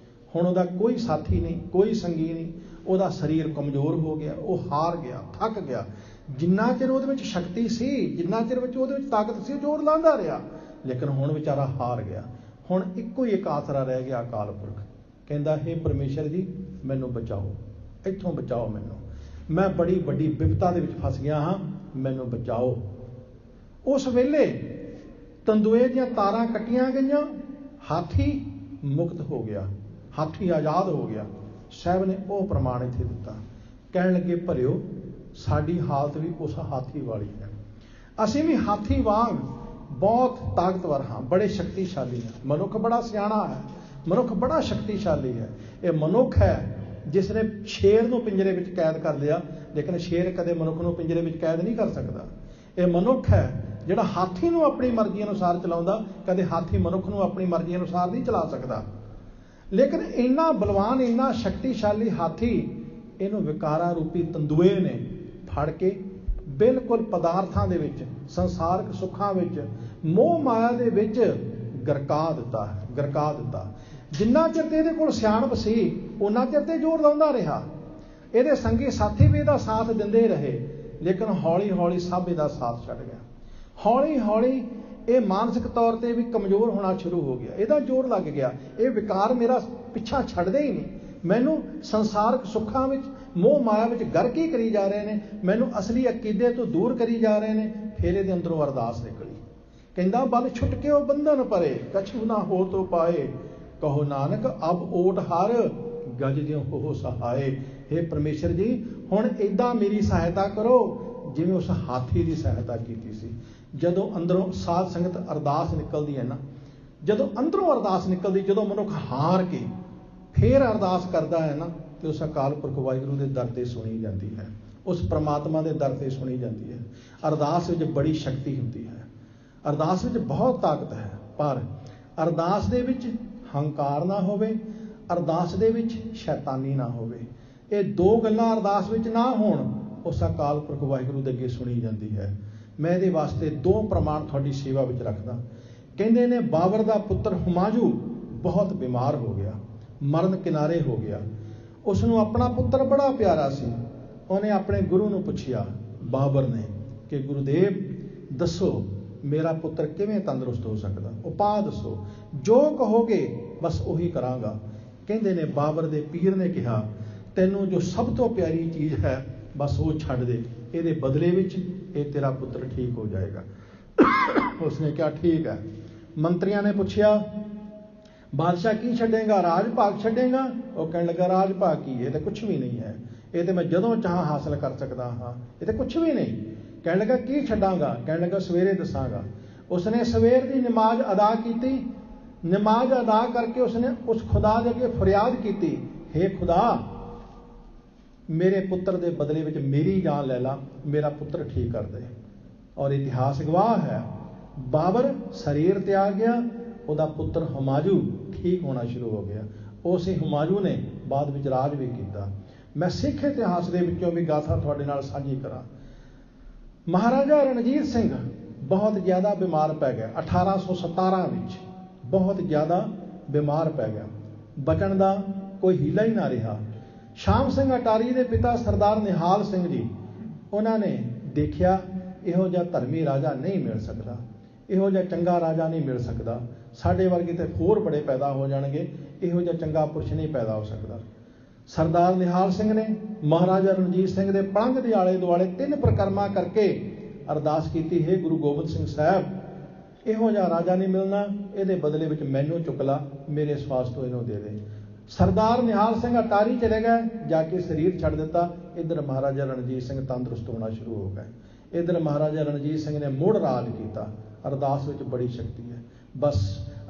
ਹੁਣ ਉਹਦਾ ਕੋਈ ਸਾਥੀ ਨਹੀਂ, ਕੋਈ ਸੰਗੀ ਨਹੀਂ। ਉਹਦਾ ਸਰੀਰ ਕਮਜ਼ੋਰ ਹੋ ਗਿਆ, ਉਹ ਹਾਰ ਗਿਆ, ਥੱਕ ਗਿਆ। ਜਿੰਨਾ ਚਿਰ ਉਹਦੇ ਵਿੱਚ ਸ਼ਕਤੀ ਸੀ, ਜਿੰਨਾ ਚਿਰ ਵਿੱਚ ਉਹਦੇ ਵਿੱਚ ਤਾਕਤ ਸੀ, ਜ਼ੋਰ ਲਾਉਂਦਾ ਰਿਹਾ, ਲੇਕਿਨ ਹੁਣ ਵਿਚਾਰਾ ਹਾਰ ਗਿਆ। ਹੁਣ ਇੱਕੋ ਹੀ ਇੱਕ ਆਸਰਾ ਰਹਿ ਗਿਆ, ਅਕਾਲ ਪੁਰਖ। ਕਹਿੰਦਾ ਹੇ ਪਰਮੇਸ਼ਰ ਜੀ ਮੈਨੂੰ ਬਚਾਓ, ਇੱਥੋਂ ਬਚਾਓ ਮੈਨੂੰ, ਮੈਂ ਬੜੀ ਵੱਡੀ ਵਿਪਤਾ ਦੇ ਵਿੱਚ ਫਸ ਗਿਆ ਹਾਂ, ਮੈਨੂੰ ਬਚਾਓ। ਉਸ ਵੇਲੇ ਤੰਦੂਏ ਦੀਆਂ ਤਾਰਾਂ ਕੱਟੀਆਂ ਗਈਆਂ, ਹਾਥੀ ਮੁਕਤ ਹੋ ਗਿਆ, ਹਾਥੀ ਆਜ਼ਾਦ ਹੋ ਗਿਆ। ਸਾਹਿਬ ਨੇ ਉਹ ਪ੍ਰਮਾਣ ਇੱਥੇ ਦਿੱਤਾ। ਕਹਿਣ ਲੱਗੇ ਭਰਿਓ ਸਾਡੀ ਹਾਲਤ ਵੀ ਉਸ ਹਾਥੀ ਵਾਲੀ ਹੈ। ਅਸੀਂ ਵੀ ਹਾਥੀ ਵਾਂਗ ਬਹੁਤ ਤਾਕਤਵਰ ਹਾਂ, ਬੜੇ ਸ਼ਕਤੀਸ਼ਾਲੀ ਹਾਂ। ਮਨੁੱਖ ਬੜਾ ਸਿਆਣਾ ਹੈ, ਮਨੁੱਖ ਬੜਾ ਸ਼ਕਤੀਸ਼ਾਲੀ ਹੈ। ਇਹ ਮਨੁੱਖ ਹੈ ਜਿਸ ਨੇ ਸ਼ੇਰ ਨੂੰ ਪਿੰਜਰੇ ਵਿੱਚ ਕੈਦ ਕਰ ਲਿਆ, ਲੇਕਿਨ ਸ਼ੇਰ ਕਦੇ ਮਨੁੱਖ ਨੂੰ ਪਿੰਜਰੇ ਵਿੱਚ ਕੈਦ ਨਹੀਂ ਕਰ ਸਕਦਾ। ਇਹ ਮਨੁੱਖ ਹੈ ਜਿਹੜਾ ਹਾਥੀ ਨੂੰ ਆਪਣੀ ਮਰਜ਼ੀ ਅਨੁਸਾਰ ਚਲਾਉਂਦਾ, ਕਦੇ ਹਾਥੀ ਮਨੁੱਖ ਨੂੰ ਆਪਣੀ ਮਰਜ਼ੀ ਅਨੁਸਾਰ ਨਹੀਂ ਚਲਾ ਸਕਦਾ। ਲੇਕਿਨ ਇੰਨਾ ਬਲਵਾਨ, ਇੰਨਾ ਸ਼ਕਤੀਸ਼ਾਲੀ ਹਾਥੀ, ਇਹਨੂੰ ਵਿਕਾਰਾਂ ਰੂਪੀ ਤੰਦੂਏ ਨੇ ਫੜ ਕੇ ਬਿਲਕੁਲ ਪਦਾਰਥਾਂ ਦੇ ਵਿੱਚ, ਸੰਸਾਰਕ ਸੁੱਖਾਂ ਵਿੱਚ, ਮੋਹ ਮਾਇਆ ਦੇ ਵਿੱਚ ਗਰਕਾ ਦਿੱਤਾ। ਜਿੰਨਾ ਚਿਰ ਤੇ ਇਹਦੇ ਕੋਲ ਸਿਆਣਪ ਸੀ ਉਹਨਾਂ ਚਿਰ ਤੇ ਜ਼ੋਰ ਲਾਉਂਦਾ ਰਿਹਾ। ਇਹਦੇ ਸੰਗੀ ਸਾਥੀ ਵੀ ਇਹਦਾ ਸਾਥ ਦਿੰਦੇ ਰਹੇ, ਲੇਕਿਨ ਹੌਲੀ ਹੌਲੀ ਸਭ ਇਹਦਾ ਸਾਥ ਛੱਡ ਗਿਆ। ਹੌਲੀ ਹੌਲੀ ਇਹ ਮਾਨਸਿਕ ਤੌਰ ਤੇ ਵੀ ਕਮਜ਼ੋਰ ਹੋਣਾ ਸ਼ੁਰੂ ਹੋ ਗਿਆ, ਇਹਦਾ ਜ਼ੋਰ ਲੱਗ ਗਿਆ। ਇਹ ਵਿਕਾਰ ਮੇਰਾ ਪਿੱਛਾ ਛੱਡਦੇ ਹੀ ਨਹੀਂ। ਮੈਨੂੰ ਸੰਸਾਰਕ ਸੁੱਖਾਂ ਵਿੱਚ ਮੋਹ ਮਾਇਆ ਵਿੱਚ ਗਰਕ ਹੀ ਕਰੀ ਜਾ ਰਹੇ ਨੇ, ਮੈਨੂੰ ਅਸਲੀ ਅਕੀਦੇ ਤੋਂ ਦੂਰ ਕਰੀ ਜਾ ਰਹੇ ਨੇ। ਫਿਰ ਇਹਦੇ ਅੰਦਰੋਂ ਅਰਦਾਸ ਨਿਕਲੀ, ਕਹਿੰਦਾ ਬਲ ਛੁੱਟ ਕੇ ਉਹ ਬੰਧਨ ਪਰੇ, ਕਛੂ ਨਾ ਹੋ ਤੋ ਪਾਏ, ਕਹੋ ਨਾਨਕ ਅਬ ਓਟ ਹਰ, ਗਜ ਜਿਉ ਹੋ ਸਹਾਏ। हे ਪਰਮੇਸ਼ਰ ਜੀ, ਹੁਣ ਏਦਾਂ ਮੇਰੀ ਸਹਾਇਤਾ ਕਰੋ ਜਿਵੇਂ ਉਸ ਹਾਥੀ ਦੀ ਸਹਾਇਤਾ ਕੀਤੀ ਸੀ। ਜਦੋਂ ਅੰਦਰੋਂ ਸਾਧ ਸੰਗਤ ਅਰਦਾਸ ਨਿਕਲਦੀ ਹੈ ਨਾ, ਜਦੋਂ ਅੰਦਰੋਂ ਅਰਦਾਸ ਨਿਕਲਦੀ, ਜਦੋਂ ਮਨੁੱਖ ਹਾਰ ਕੇ ਫੇਰ ਅਰਦਾਸ ਕਰਦਾ ਹੈ ਨਾ, ਤੇ ਉਸ ਅਕਾਲ ਪੁਰਖ ਵਾਹਿਗੁਰੂ ਦੇ ਦਰ ਤੇ ਸੁਣੀ ਜਾਂਦੀ ਹੈ, ਉਸ ਪ੍ਰਮਾਤਮਾ ਦੇ ਦਰ ਤੇ ਸੁਣੀ ਜਾਂਦੀ ਹੈ। ਅਰਦਾਸ ਵਿੱਚ ਬੜੀ ਸ਼ਕਤੀ ਹੁੰਦੀ ਹੈ, ਅਰਦਾਸ ਵਿੱਚ ਬਹੁਤ ਤਾਕਤ ਹੈ। ਪਰ ਅਰਦਾਸ ਦੇ ਵਿੱਚ ਹੰਕਾਰ ਨਾ ਹੋਵੇ, ਅਰਦਾਸ ਦੇ ਵਿੱਚ ਸ਼ੈਤਾਨੀ ਨਾ ਹੋਵੇ। ਇਹ ਦੋ ਗੱਲਾਂ ਅਰਦਾਸ ਵਿੱਚ ਨਾ ਹੋਣ, ਉਸ ਅਕਾਲ ਪੁਰਖ ਵਾਹਿਗੁਰੂ ਦੇ ਅੱਗੇ ਸੁਣੀ ਜਾਂਦੀ ਹੈ। ਮੈਂ ਇਹਦੇ ਵਾਸਤੇ ਦੋ ਪ੍ਰਮਾਣ ਤੁਹਾਡੀ ਸੇਵਾ ਵਿੱਚ ਰੱਖਦਾ। ਕਹਿੰਦੇ ਨੇ ਬਾਬਰ ਦਾ ਪੁੱਤਰ ਹੁਮਾਯੂ ਬਹੁਤ ਬਿਮਾਰ ਹੋ ਗਿਆ, ਮਰਨ ਕਿਨਾਰੇ ਹੋ ਗਿਆ। ਉਸ ਨੂੰ ਆਪਣਾ ਪੁੱਤਰ ਬੜਾ ਪਿਆਰਾ ਸੀ। ਉਹਨੇ ਆਪਣੇ ਗੁਰੂ ਨੂੰ ਪੁੱਛਿਆ, ਬਾਬਰ ਨੇ, ਕਿ ਗੁਰੂਦੇਵ ਦੱਸੋ ਮੇਰਾ ਪੁੱਤਰ ਕਿਵੇਂ ਤੰਦਰੁਸਤ ਹੋ ਸਕਦਾ, ਉਪਾਅ ਦੱਸੋ, ਜੋ ਕਹੋਗੇ ਬਸ ਉਹੀ ਕਰਾਂਗਾ। ਕਹਿੰਦੇ ਨੇ ਬਾਬਰ ਦੇ ਪੀਰ ਨੇ ਕਿਹਾ, ਤੈਨੂੰ ਜੋ ਸਭ ਤੋਂ ਪਿਆਰੀ ਚੀਜ਼ ਹੈ ਬਸ ਉਹ ਛੱਡ ਦੇ, ਇਹਦੇ ਬਦਲੇ ਵਿੱਚ ਇਹ ਤੇਰਾ ਪੁੱਤਰ ਠੀਕ ਹੋ ਜਾਏਗਾ। ਉਸਨੇ ਕਿਹਾ ਠੀਕ ਹੈ। ਮੰਤਰੀਆਂ ਨੇ ਪੁੱਛਿਆ, ਬਾਦਸ਼ਾਹ ਕੀ ਛੱਡੇਗਾ, ਰਾਜ ਭਾਗ ਛੱਡੇਗਾ? ਉਹ ਕਹਿਣ ਲੱਗਾ, ਰਾਜ ਭਾਗ ਕੀ, ਇਹ ਤਾਂ ਕੁਛ ਵੀ ਨਹੀਂ ਹੈ, ਇਹ ਤਾਂ ਮੈਂ ਜਦੋਂ ਚਾਹਾਂ ਹਾਸਲ ਕਰ ਸਕਦਾ ਹਾਂ, ਇਹ ਤਾਂ ਕੁਛ ਵੀ ਨਹੀਂ। ਕਹਿਣ ਲੱਗਾ ਕੀ ਛੱਡਾਂਗਾ? ਕਹਿਣ ਲੱਗਾ ਸਵੇਰੇ ਦੱਸਾਂਗਾ। ਉਸਨੇ ਸਵੇਰ ਦੀ ਨਮਾਜ਼ ਅਦਾ ਕੀਤੀ। ਨਮਾਜ਼ ਅਦਾ ਕਰਕੇ ਉਸਨੇ ਉਸ ਖੁਦਾ ਦੇ ਅੱਗੇ ਫਰਿਆਦ ਕੀਤੀ, ਹੇ ਖੁਦਾ, ਮੇਰੇ ਪੁੱਤਰ ਦੇ ਬਦਲੇ ਵਿੱਚ ਮੇਰੀ ਜਾਨ ਲੈ ਲਾ, ਮੇਰਾ ਪੁੱਤਰ ਠੀਕ ਕਰ ਦੇ। ਔਰ ਇਤਿਹਾਸ ਗਵਾਹ ਹੈ, ਬਾਬਰ ਸਰੀਰ ਤਿਆਗ ਗਿਆ, ਉਹਦਾ ਪੁੱਤਰ ਹੁਮਾਯੂ ਠੀਕ ਹੋਣਾ ਸ਼ੁਰੂ ਹੋ ਗਿਆ। ਉਸੇ ਹੁਮਾਯੂ ਨੇ ਬਾਅਦ ਵਿੱਚ ਰਾਜ ਵੀ ਕੀਤਾ। ਮੈਂ ਸਿੱਖ ਇਤਿਹਾਸ ਦੇ ਵਿੱਚੋਂ ਵੀ ਗਾਥਾ ਤੁਹਾਡੇ ਨਾਲ ਸਾਂਝੀ ਕਰਾਂ। ਮਹਾਰਾਜਾ ਰਣਜੀਤ ਸਿੰਘ ਬਹੁਤ ਜ਼ਿਆਦਾ ਬਿਮਾਰ ਪੈ ਗਿਆ 1817 ਵਿੱਚ, ਬਹੁਤ ਜ਼ਿਆਦਾ ਬਿਮਾਰ ਪੈ ਗਿਆ, ਬਚਣ ਦਾ ਕੋਈ ਹੀਲਾ ਹੀ ਨਾ ਰਿਹਾ। ਸ਼ਾਮ ਸਿੰਘ ਅਟਾਰੀ ਦੇ ਪਿਤਾ ਸਰਦਾਰ ਨਿਹਾਲ ਸਿੰਘ ਜੀ, ਉਹਨਾਂ ਨੇ ਦੇਖਿਆ ਇਹੋ ਜਿਹਾ ਧਰਮੀ ਰਾਜਾ ਨਹੀਂ ਮਿਲ ਸਕਦਾ, ਇਹੋ ਜਿਹਾ ਚੰਗਾ ਰਾਜਾ ਨਹੀਂ ਮਿਲ ਸਕਦਾ, ਸਾਡੇ ਵਰਗੇ ਤੇ ਹੋਰ ਬੜੇ ਪੈਦਾ ਹੋ ਜਾਣਗੇ, ਇਹੋ ਜਿਹਾ ਚੰਗਾ ਪੁਰਸ਼ ਨਹੀਂ ਪੈਦਾ ਹੋ ਸਕਦਾ। ਸਰਦਾਰ ਨਿਹਾਲ ਸਿੰਘ ਨੇ ਮਹਾਰਾਜਾ ਰਣਜੀਤ ਸਿੰਘ ਦੇ ਪਲੰਘ ਦੇ ਆਲੇ ਦੁਆਲੇ 3 ਪ੍ਰਕਰਮਾਂ ਕਰਕੇ ਅਰਦਾਸ ਕੀਤੀ, ਹੈ ਗੁਰੂ ਗੋਬਿੰਦ ਸਿੰਘ ਸਾਹਿਬ, ਇਹੋ ਜਿਹਾ ਰਾਜਾ ਨਹੀਂ ਮਿਲਣਾ, ਇਹਦੇ ਬਦਲੇ ਵਿੱਚ ਮੈਨੂੰ ਚੁੱਕ ਲਾ, ਮੇਰੇ ਸਵਾਸ ਤੋਂ ਇਹਨੂੰ ਦੇ ਦੇ। ਸਰਦਾਰ ਨਿਹਾਲ ਸਿੰਘ ਅਟਾਰੀ ਚਲੇ ਗਏ, ਜਾ ਕੇ ਸਰੀਰ ਛੱਡ ਦਿੱਤਾ। ਇੱਧਰ ਮਹਾਰਾਜਾ ਰਣਜੀਤ ਸਿੰਘ ਤੰਦਰੁਸਤ ਹੋਣਾ ਸ਼ੁਰੂ ਹੋ ਗਏ। ਇੱਧਰ ਮਹਾਰਾਜਾ ਰਣਜੀਤ ਸਿੰਘ ਨੇ ਮੁੜ ਰਾਜ ਕੀਤਾ। ਅਰਦਾਸ ਵਿੱਚ ਬੜੀ ਸ਼ਕਤੀ ਹੈ, ਬਸ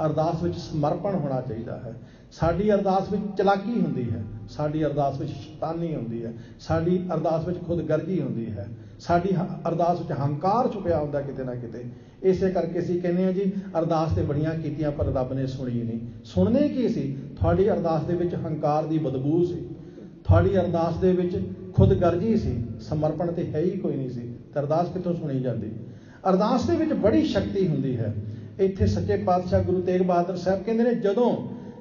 ਅਰਦਾਸ ਵਿੱਚ ਸਮਰਪਣ ਹੋਣਾ ਚਾਹੀਦਾ ਹੈ। ਸਾਡੀ ਅਰਦਾਸ ਵਿੱਚ ਚਲਾਕੀ ਹੁੰਦੀ ਹੈ, ਸਾਡੀ ਅਰਦਾਸ ਵਿੱਚ ਸ਼ੈਤਾਨੀ ਹੁੰਦੀ ਹੈ, ਸਾਡੀ ਅਰਦਾਸ ਵਿੱਚ ਖੁਦਗਰਜੀ ਹੁੰਦੀ ਹੈ, ਸਾਡੀ ਅਰਦਾਸ ਵਿੱਚ ਹੰਕਾਰ ਛੁਪਿਆ ਹੁੰਦਾ ਕਿਤੇ ਨਾ ਕਿਤੇ। ਇਸੇ ਕਰਕੇ ਅਸੀਂ ਕਹਿੰਦੇ ਹਾਂ ਜੀ, ਅਰਦਾਸ ਤੇ ਬੜੀਆਂ ਕੀਤੀਆਂ ਪਰ ਰੱਬ ਨੇ ਸੁਣੀ ਨਹੀਂ। ਸੁਣਨੇ ਕੀ ਸੀ? ਤੁਹਾਡੀ ਅਰਦਾਸ ਦੇ ਵਿੱਚ ਹੰਕਾਰ ਦੀ ਬਦਬੂ ਸੀ, ਤੁਹਾਡੀ ਅਰਦਾਸ ਦੇ ਵਿੱਚ ਖੁਦਗਰਜੀ ਸੀ, ਸਮਰਪਣ ਤੇ ਹੈ ਹੀ ਕੋਈ ਨਹੀਂ ਸੀ, ਤੇ ਅਰਦਾਸ ਕਿੱਥੋਂ ਸੁਣੀ ਜਾਂਦੀ? ਅਰਦਾਸ ਦੇ ਵਿੱਚ ਬੜੀ ਸ਼ਕਤੀ ਹੁੰਦੀ ਹੈ। ਇੱਥੇ ਸੱਚੇ ਪਾਤਸ਼ਾਹ ਗੁਰੂ ਤੇਗ ਬਹਾਦਰ ਸਾਹਿਬ ਕਹਿੰਦੇ ਨੇ, ਜਦੋਂ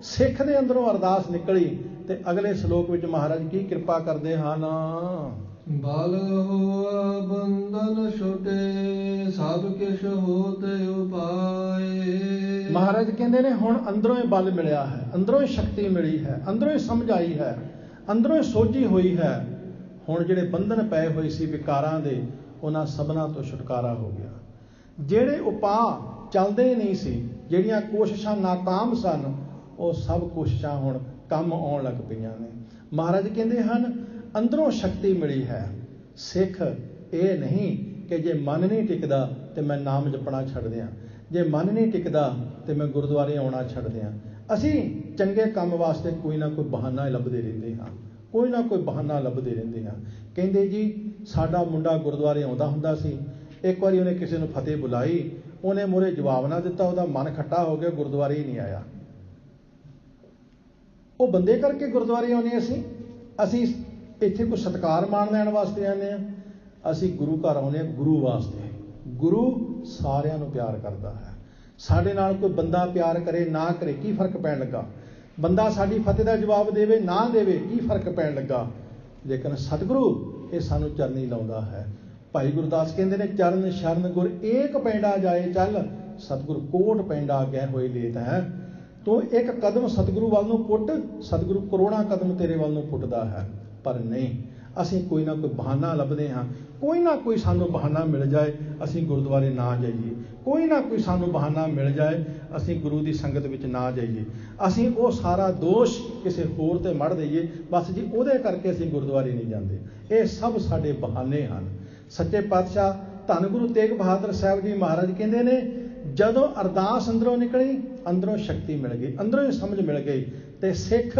ਸਿੱਖ ਦੇ ਅੰਦਰੋਂ ਅਰਦਾਸ ਨਿਕਲੀ ਤੇ ਅਗਲੇ ਸ਼ਲੋਕ ਵਿੱਚ ਮਹਾਰਾਜ ਕੀ ਕਿਰਪਾ ਕਰਦੇ ਹਨ, ਬਲ ਹੋਆ ਬੰਧਨ ਛੁਟੇ, ਸਭ ਕਿਛ ਹੋਤ ਉਪਾਏ। ਮਹਾਰਾਜ ਕਹਿੰਦੇ ਨੇ ਹੁਣ ਅੰਦਰੋਂ ਹੀ ਬਲ ਮਿਲਿਆ ਹੈ, ਅੰਦਰੋਂ ਹੀ ਸ਼ਕਤੀ ਮਿਲੀ ਹੈ, ਅੰਦਰੋਂ ਹੀ ਸਮਝ ਆਈ ਹੈ, ਅੰਦਰੋਂ ਹੀ ਸੋਝੀ ਹੋਈ ਹੈ। ਹੁਣ ਜਿਹੜੇ ਬੰਧਨ ਪਏ ਹੋਏ ਸੀ ਵਿਕਾਰਾਂ ਦੇ, ਉਹਨਾਂ ਸਭਨਾਂ ਤੋਂ ਛੁਟਕਾਰਾ ਹੋ ਗਿਆ। ਜਿਹੜੇ ਉਪਾਅ ਚੱਲਦੇ ਨਹੀਂ ਸੀ, ਜਿਹੜੀਆਂ ਕੋਸ਼ਿਸ਼ਾਂ ਨਾਕਾਮ ਸਨ, ਉਹ ਸਭ ਕੋਸ਼ਿਸ਼ਾਂ ਹੁਣ ਕੰਮ ਆਉਣ ਲੱਗ ਪਈਆਂ ਨੇ। ਮਹਾਰਾਜ ਕਹਿੰਦੇ ਹਨ ਅੰਦਰੋਂ ਸ਼ਕਤੀ ਮਿਲੀ ਹੈ। ਸਿੱਖ ਇਹ ਨਹੀਂ ਕਿ ਜੇ ਮਨ ਨਹੀਂ ਟਿਕਦਾ ਤੇ ਮੈਂ ਨਾਮ ਜਪਣਾ ਛੱਡ ਦਿਆਂ, ਜੇ ਮਨ ਨਹੀਂ ਟਿਕਦਾ ਤੇ ਮੈਂ ਗੁਰਦੁਆਰੇ ਆਉਣਾ ਛੱਡ ਦਿਆਂ। ਅਸੀਂ ਚੰਗੇ ਕੰਮ ਵਾਸਤੇ ਕੋਈ ਨਾ ਕੋਈ ਬਹਾਨਾ ਲੱਭਦੇ ਰਹਿੰਦੇ ਹਾਂ, ਕੋਈ ਨਾ ਕੋਈ ਬਹਾਨਾ ਲੱਭਦੇ ਰਹਿੰਦੇ ਹਾਂ। ਕਹਿੰਦੇ ਜੀ ਸਾਡਾ ਮੁੰਡਾ ਗੁਰਦੁਆਰੇ ਆਉਂਦਾ ਹੁੰਦਾ ਸੀ, ਇੱਕ ਵਾਰੀ ਉਹਨੇ ਕਿਸੇ ਨੂੰ ਫਤਿਹ ਬੁਲਾਈ, ਉਹਨੇ ਮੂਹਰੇ ਜਵਾਬ ਨਾ ਦਿੱਤਾ, ਉਹਦਾ ਮਨ ਖੱਟਾ ਹੋ ਗਿਆ, ਗੁਰਦੁਆਰੇ ਹੀ ਨਹੀਂ ਆਇਆ। ਉਹ ਬੰਦੇ ਕਰਕੇ ਗੁਰਦੁਆਰੇ ਆਉਂਦੇ ਅਸੀਂ ਇੱਥੇ ਕੋਈ ਸਤਿਕਾਰ ਮਾਣ ਲੈਣ ਵਾਸਤੇ ਆਉਂਦੇ ਹਾਂ? ਅਸੀਂ ਗੁਰੂ ਘਰ ਆਉਂਦੇ ਹਾਂ ਗੁਰੂ ਵਾਸਤੇ। ਗੁਰੂ ਸਾਰਿਆਂ ਨੂੰ ਪਿਆਰ ਕਰਦਾ ਹੈ। ਸਾਡੇ ਨਾਲ ਕੋਈ ਬੰਦਾ ਪਿਆਰ ਕਰੇ ਨਾ ਕਰੇ ਕੀ ਫਰਕ ਪੈਣ ਲੱਗਾ? ਬੰਦਾ ਸਾਡੀ ਫਤਿਹ ਦਾ ਜਵਾਬ ਦੇਵੇ ਨਾ ਦੇਵੇ ਕੀ ਫਰਕ ਪੈਣ ਲੱਗਾ? ਲੇਕਿਨ ਸਤਿਗੁਰੂ ਇਹ ਸਾਨੂੰ ਚਰਨੀ ਲਾਉਂਦਾ ਹੈ। ਭਾਈ ਗੁਰਦਾਸ ਕਹਿੰਦੇ ਨੇ, ਚਰਨ ਸ਼ਰਨ ਗੁਰ ਏਕ ਪੈਂਡਾ ਜਾਏ ਚੱਲ, ਸਤਿਗੁਰ ਕੋਟ ਪੈਂਡਾ ਗਏ ਹੋਏ ਲੇਤ ਹੈ। ਤੂੰ ਇੱਕ ਕਦਮ ਸਤਿਗੁਰੂ ਵੱਲ ਨੂੰ ਪੁੱਟ, ਸਤਿਗੁਰੂ ਕਰੋੜਾਂ ਕਦਮ ਤੇਰੇ ਵੱਲ ਨੂੰ ਪੁੱਟਦਾ ਹੈ। ਪਰ ਨਹੀਂ, ਅਸੀਂ ਕੋਈ ਨਾ ਕੋਈ ਬਹਾਨਾ ਲੱਭਦੇ ਹਾਂ, ਕੋਈ ਨਾ ਕੋਈ ਸਾਨੂੰ ਬਹਾਨਾ ਮਿਲ ਜਾਏ ਅਸੀਂ ਗੁਰਦੁਆਰੇ ਨਾ ਜਾਈਏ, ਕੋਈ ਨਾ ਕੋਈ ਸਾਨੂੰ ਬਹਾਨਾ ਮਿਲ ਜਾਏ ਅਸੀਂ ਗੁਰੂ ਦੀ ਸੰਗਤ ਵਿੱਚ ਨਾ ਜਾਈਏ, ਅਸੀਂ ਉਹ ਸਾਰਾ ਦੋਸ਼ ਕਿਸੇ ਹੋਰ ਤੇ ਮੜ ਦਈਏ, ਬਸ ਜੀ ਉਹਦੇ ਕਰਕੇ ਅਸੀਂ ਗੁਰਦੁਆਰੇ ਨਹੀਂ ਜਾਂਦੇ। ਇਹ ਸਭ ਸਾਡੇ ਬਹਾਨੇ ਹਨ। ਸੱਚੇ ਪਾਤਸ਼ਾਹ ਧੰਨ ਗੁਰੂ ਤੇਗ ਬਹਾਦਰ ਸਾਹਿਬ ਜੀ ਮਹਾਰਾਜ ਕਹਿੰਦੇ ਨੇ, ਜਦੋਂ ਅਰਦਾਸ ਅੰਦਰੋਂ ਨਿਕਲੀ, ਅੰਦਰੋਂ ਸ਼ਕਤੀ ਮਿਲ ਗਈ, ਅੰਦਰੋਂ ਹੀ ਸਮਝ ਮਿਲ ਗਈ, ਤੇ ਸਿੱਖ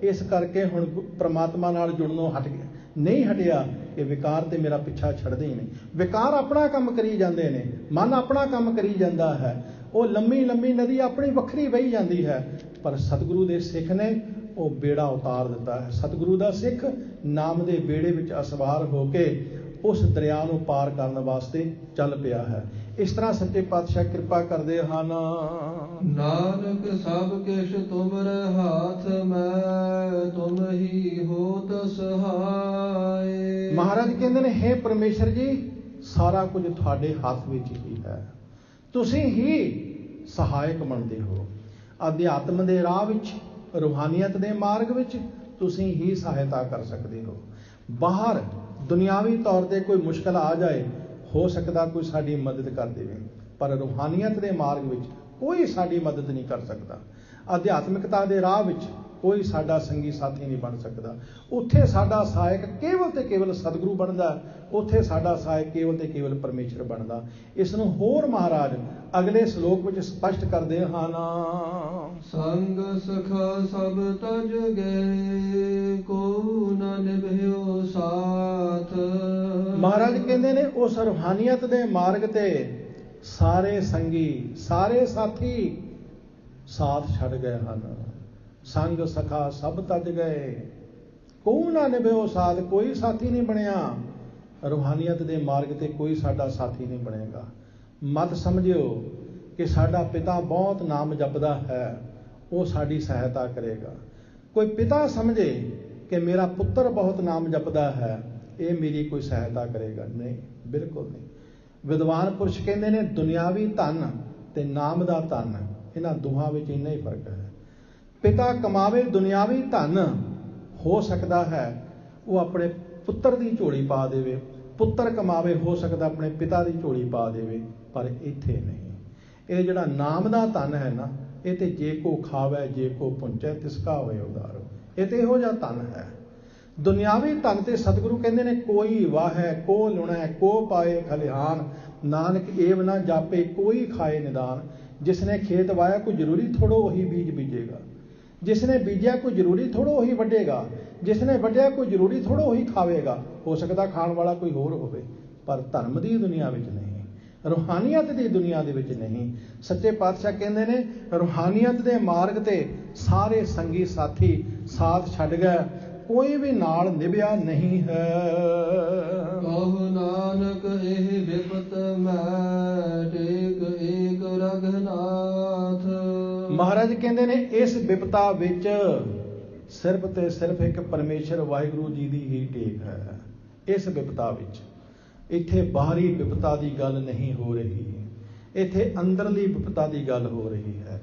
ਇਸ ਕਰਕੇ ਹੁਣ ਪ੍ਰਮਾਤਮਾ ਨਾਲ ਜੁੜਨੋਂ ਹਟ ਗਿਆ, ਨਹੀਂ ਹਟਿਆ ਕਿ ਵਿਕਾਰ ਤੇ ਮੇਰਾ ਪਿੱਛਾ ਛੱਡਦੇ ਹੀ ਨਹੀਂ। ਵਿਕਾਰ ਆਪਣਾ ਕੰਮ ਕਰੀ ਜਾਂਦੇ ਨੇ, ਮਨ ਆਪਣਾ ਕੰਮ ਕਰੀ ਜਾਂਦਾ ਹੈ, ਉਹ ਲੰਮੀ ਲੰਮੀ ਨਦੀ ਆਪਣੀ ਵੱਖਰੀ ਵਹੀ ਜਾਂਦੀ ਹੈ। ਪਰ ਸਤਿਗੁਰੂ ਦੇ ਸਿੱਖ ਨੇ ਉਹ ਬੇੜਾ ਉਤਾਰ ਦਿੱਤਾ ਹੈ। ਸਤਿਗੁਰੂ ਦਾ ਸਿੱਖ ਨਾਮ ਦੇ ਬੇੜੇ ਵਿੱਚ ਅਸਵਾਰ ਹੋ ਕੇ ਉਸ ਦਰਿਆ ਨੂੰ ਪਾਰ ਕਰਨ ਵਾਸਤੇ ਚੱਲ ਪਿਆ ਹੈ। ਇਸ ਤਰ੍ਹਾਂ ਸੱਚੇ ਪਾਤਸ਼ਾਹ ਕਿਰਪਾ ਕਰਦੇ ਹਨ। ਨਾਨਕ ਸਭ ਕਿਛ ਤੁਮਰੇ ਹਾਥ ਮੈਂ, ਤੁਮ ਹੀ ਹੋਤ ਸਹਾਏ। ਮਹਾਰਾਜ ਕਹਿੰਦੇ ਨੇ, ਹੇ ਪਰਮੇਸ਼ਰ ਜੀ, ਸਾਰਾ ਕੁਝ ਤੁਹਾਡੇ ਹੱਥ ਵਿੱਚ ਹੀ ਹੈ, ਤੁਸੀਂ ਹੀ ਸਹਾਇਕ ਬਣਦੇ ਹੋ। ਅਧਿਆਤਮ ਦੇ ਰਾਹ ਵਿੱਚ, ਰੂਹਾਨੀਅਤ ਦੇ ਮਾਰਗ ਵਿੱਚ ਤੁਸੀਂ ਹੀ ਸਹਾਇਤਾ ਕਰ ਸਕਦੇ ਹੋ। ਬਾਹਰ ਦੁਨਿਆਵੀ ਤੌਰ ਤੇ ਕੋਈ ਮੁਸ਼ਕਲ ਆ ਜਾਏ, ਹੋ ਸਕਦਾ ਕੋਈ ਸਾਡੀ ਮਦਦ ਕਰ ਦੇਵੇ, ਪਰ ਰੂਹਾਨੀਅਤ ਦੇ ਮਾਰਗ ਵਿੱਚ ਕੋਈ ਸਾਡੀ ਮਦਦ ਨਹੀਂ ਕਰ ਸਕਦਾ। ਅਧਿਆਤਮਿਕਤਾ ਦੇ ਰਾਹ ਵਿੱਚ ਕੋਈ ਸਾਡਾ ਸੰਗੀ ਸਾਥੀ ਨਹੀਂ ਬਣ ਸਕਦਾ। ਉੱਥੇ ਸਾਡਾ ਸਹਾਇਕ ਕੇਵਲ ਤੇ ਕੇਵਲ ਸਤਿਗੁਰੂ ਬਣਦਾ, ਉੱਥੇ ਸਾਡਾ ਸਹਾਇਕ ਕੇਵਲ ਤੇ ਕੇਵਲ ਪਰਮੇਸ਼ਰ ਬਣਦਾ। ਇਸ ਨੂੰ ਹੋਰ ਮਹਾਰਾਜ ਅਗਲੇ ਸ਼ਲੋਕ ਵਿੱਚ ਸਪਸ਼ਟ ਕਰਦੇ ਹਨ। ਸੰਗ ਸਖਾ ਸਭ ਤਜ ਗਏ, ਕੋ ਨ ਨਿਭਿਓ ਸਾਥ। ਮਹਾਰਾਜ ਕਹਿੰਦੇ ਨੇ, ਉਸ ਰੂਹਾਨੀਅਤ ਦੇ ਮਾਰਗ ਤੇ ਸਾਰੇ ਸੰਗੀ, ਸਾਰੇ ਸਾਥੀ ਸਾਥ ਛੱਡ ਗਏ ਹਨ। ਸੰਗ ਸਖਾ ਸਭ ਤਜ ਗਏ, ਕੋ ਨਾ ਨਿਭਿਓ ਸਾਥ। ਕੋਈ ਸਾਥੀ ਨਹੀਂ ਬਣਿਆ ਰੂਹਾਨੀਅਤ ਦੇ ਮਾਰਗ ਤੇ, ਕੋਈ ਸਾਡਾ ਸਾਥੀ ਨਹੀਂ ਬਣੇਗਾ। ਮਤ ਸਮਝਿਓ ਕਿ ਸਾਡਾ ਪਿਤਾ ਬਹੁਤ ਨਾਮ ਜਪਦਾ ਹੈ, ਉਹ ਸਾਡੀ ਸਹਾਇਤਾ ਕਰੇਗਾ। ਕੋਈ ਪਿਤਾ ਸਮਝੇ ਕਿ ਮੇਰਾ ਪੁੱਤਰ ਬਹੁਤ ਨਾਮ ਜਪਦਾ ਹੈ, ਇਹ ਮੇਰੀ ਕੋਈ ਸਹਾਇਤਾ ਕਰੇਗਾ, ਨਹੀਂ, ਬਿਲਕੁਲ ਨਹੀਂ। ਵਿਦਵਾਨ ਪੁਰਸ਼ ਕਹਿੰਦੇ ਨੇ, ਦੁਨਿਆਵੀ ਧਨ ਤੇ ਨਾਮ ਦਾ ਧਨ, ਇਹਨਾਂ ਦੋਹਾਂ ਵਿੱਚ ਇੰਨਾ ਹੀ ਫਰਕ ਹੈ। ਪਿਤਾ ਕਮਾਵੇ ਦੁਨਿਆਵੀ ਧਨ, ਹੋ ਸਕਦਾ ਹੈ ਉਹ ਆਪਣੇ ਪੁੱਤਰ ਦੀ ਝੋਲੀ ਪਾ ਦੇਵੇ, ਪੁੱਤਰ ਕਮਾਵੇ, ਹੋ ਸਕਦਾ ਆਪਣੇ ਪਿਤਾ ਦੀ ਝੋਲੀ ਪਾ ਦੇਵੇ, ਪਰ ਇੱਥੇ ਨਹੀਂ। ਇਹ ਜਿਹੜਾ ਨਾਮ ਦਾ ਧਨ ਹੈ ਨਾ, ਇਹ ਤੇ ਜੇ ਕੋ ਖਾਵੇ ਜੇ ਕੋ ਪੁੰਚੈ ਤਿਸਕਾ ਹੋਏ ਉਦਾਰੋ, ਇਹ ਤੇ ਇਹੋ ਜਿਹਾ ਧਨ ਹੈ। ਦੁਨਿਆਵੀ ਧਨ ਤੇ ਸਤਿਗੁਰੂ ਕਹਿੰਦੇ ਨੇ, ਕੋਈ ਵਾਹੈ ਕੋ ਲੁਣੈ ਕੋ ਪਾਏ ਖਲਿਹਾਨ, ਨਾਨਕ ਏਵ ਨਾ ਜਾਪੇ ਕੋਈ ਖਾਏ ਨਿਦਾਨ। ਜਿਸਨੇ ਖੇਤ ਵਾਇਆ ਕੋਈ ਜ਼ਰੂਰੀ ਥੋੜੋ ਉਹੀ ਬੀਜ ਬੀਜੇਗਾ, ਜਿਸਨੇ ਬੀਜਿਆ ਕੋਈ ਜ਼ਰੂਰੀ ਥੋੜੋ ਉਹੀ ਵੱਢੇਗਾ, ਜਿਸਨੇ ਵੱਢਿਆ ਕੋਈ ਜ਼ਰੂਰੀ ਥੋੜੋ ਉਹੀ ਖਾਵੇਗਾ। ਹੋ ਸਕਦਾ ਖਾਣ ਵਾਲਾ ਕੋਈ ਹੋਰ ਹੋਵੇ, ਪਰ ਧਰਮ ਦੀ ਦੁਨੀਆ ਵਿੱਚ ਨਹੀਂ, ਰੂਹਾਨੀਅਤ ਦੀ ਦੁਨੀਆ ਦੇ ਵਿੱਚ ਨਹੀਂ। ਸੱਚੇ ਪਾਤਸ਼ਾਹ ਕਹਿੰਦੇ ਨੇ, ਰੂਹਾਨੀਅਤ ਦੇ ਮਾਰਗ ਤੇ ਸਾਰੇ ਸੰਗੀ ਸਾਥੀ ਸਾਥ ਛੱਡ ਗਏ, ਕੋਈ ਵੀ ਨਾਲ ਨਿਭਿਆ ਨਹੀਂ ਹੈ। ਕਹੁ ਨਾਨਕ ਇਹ ਵਿਪਤ ਮੈਂ, ਟੇਕ ਏਕ ਰਘਨਾਥ। ਮਹਾਰਾਜ ਕਹਿੰਦੇ ਨੇ, ਇਸ ਵਿਪਤਾ ਵਿੱਚ ਸਿਰਫ ਤੇ ਸਿਰਫ ਇੱਕ ਪਰਮੇਸ਼ਰ ਵਾਹਿਗੁਰੂ ਜੀ ਦੀ ਹੀ ਟੇਕ ਹੈ। ਇਸ ਵਿਪਤਾ ਵਿੱਚ, ਇੱਥੇ ਬਾਹਰੀ ਵਿਪਤਾ ਦੀ ਗੱਲ ਨਹੀਂ ਹੋ ਰਹੀ, ਇੱਥੇ ਅੰਦਰਲੀ ਵਿਪਤਾ ਦੀ ਗੱਲ ਹੋ ਰਹੀ ਹੈ।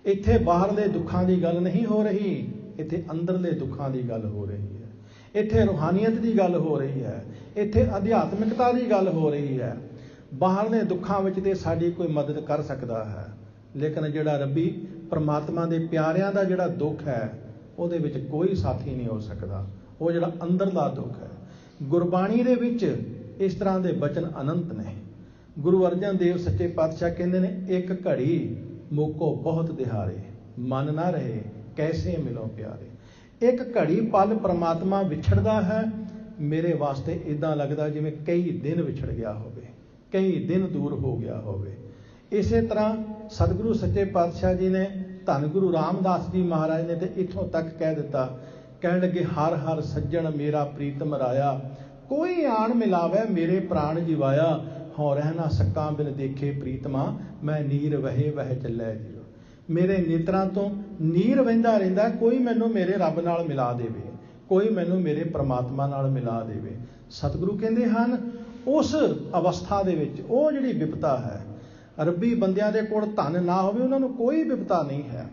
ਇੱਥੇ ਬਾਹਰਲੇ ਦੁੱਖਾਂ ਦੀ ਗੱਲ ਨਹੀਂ ਹੋ ਰਹੀ, ਇੱਥੇ ਅੰਦਰਲੇ ਦੁੱਖਾਂ ਦੀ ਗੱਲ ਹੋ ਰਹੀ ਹੈ। ਇੱਥੇ ਰੂਹਾਨੀਅਤ ਦੀ ਗੱਲ ਹੋ ਰਹੀ ਹੈ, ਇੱਥੇ ਅਧਿਆਤਮਿਕਤਾ ਦੀ ਗੱਲ ਹੋ ਰਹੀ ਹੈ। ਬਾਹਰਲੇ ਦੁੱਖਾਂ ਵਿੱਚ ਤੇ ਸਾਡੀ ਕੋਈ ਮਦਦ ਕਰ ਸਕਦਾ ਹੈ, ਲੇਕਿਨ ਜਿਹੜਾ ਰੱਬੀ ਪਰਮਾਤਮਾ ਦੇ ਪਿਆਰਿਆਂ ਦਾ ਜਿਹੜਾ ਦੁੱਖ ਹੈ, ਉਹਦੇ ਵਿੱਚ ਕੋਈ ਸਾਥੀ ਨਹੀਂ ਹੋ ਸਕਦਾ। ਉਹ ਜਿਹੜਾ ਅੰਦਰਲਾ ਦੁੱਖ ਹੈ। ਗੁਰਬਾਣੀ ਦੇ ਵਿੱਚ ਇਸ ਤਰ੍ਹਾਂ ਦੇ ਬਚਨ ਅਨੰਤ ਨੇ। ਗੁਰੂ ਅਰਜਨ ਦੇਵ ਸੱਚੇ ਪਾਤਸ਼ਾਹ ਕਹਿੰਦੇ ਨੇ, ਇੱਕ ਘੜੀ ਮੋਕੋ ਬਹੁਤ ਦਿਹਾਰੇ, ਮਨ ਨਾ ਰਹੇ ਕੈਸੇ ਮਿਲੋ ਪਿਆਰੇ। ਇੱਕ ਘੜੀ ਪਲ ਪਰਮਾਤਮਾ ਵਿਛੜਦਾ ਹੈ, ਮੇਰੇ ਵਾਸਤੇ ਇਦਾਂ ਲੱਗਦਾ ਜਿਵੇਂ ਕਈ ਦਿਨ ਵਿਛੜ ਗਿਆ ਹੋਵੇ, ਕਈ ਦਿਨ ਦੂਰ ਹੋ ਗਿਆ ਹੋਵੇ। ਇਸੇ ਤਰ੍ਹਾਂ ਸਤਿਗੁਰੂ ਸੱਚੇ ਪਾਤਸ਼ਾਹ ਜੀ ਨੇ, ਧੰਨ ਗੁਰੂ ਰਾਮਦਾਸ ਜੀ ਮਹਾਰਾਜ ਨੇ ਤੇ ਇੱਥੋਂ ਤੱਕ ਕਹਿ ਦਿੱਤਾ, ਕਹਿਣ ਲੱਗੇ, ਹਰ ਹਰ ਸੱਜਣ ਮੇਰਾ ਪ੍ਰੀਤਮ ਰਾਇਆ, ਕੋਈ ਆਣ ਮਿਲਾਵੇ ਮੇਰੇ ਪ੍ਰਾਣ ਜਿਵਾਇਆ, ਹਉ ਰਹਿ ਨਾ ਸਕਾਂ ਬਿਨ ਦੇਖੇ ਪ੍ਰੀਤਮਾ, ਮੈਂ ਨੀਰ ਵਹੇ ਵਹਿ ਚੱਲੇ ਜੀਓ। ਮੇਰੇ ਨੇਤਰਾਂ ਤੋਂ ਨੀਰ ਵਹਿੰਦਾ ਰਹਿੰਦਾ, ਕੋਈ ਮੈਨੂੰ ਮੇਰੇ ਰੱਬ ਨਾਲ ਮਿਲਾ ਦੇਵੇ, ਕੋਈ ਮੈਨੂੰ ਮੇਰੇ ਪ੍ਰਮਾਤਮਾ ਨਾਲ ਮਿਲਾ ਦੇਵੇ। ਸਤਿਗੁਰੂ ਕਹਿੰਦੇ ਹਨ, ਉਸ ਅਵਸਥਾ ਦੇ ਵਿੱਚ ਉਹ ਜਿਹੜੀ ਵਿਪਤਾ ਹੈ, ਰੱਬੀ ਬੰਦਿਆਂ ਦੇ ਕੋਲ ਧਨ ਨਾ ਹੋਵੇ, ਉਹਨਾਂ ਨੂੰ ਕੋਈ ਵਿਪਤਾ ਨਹੀਂ ਹੈ।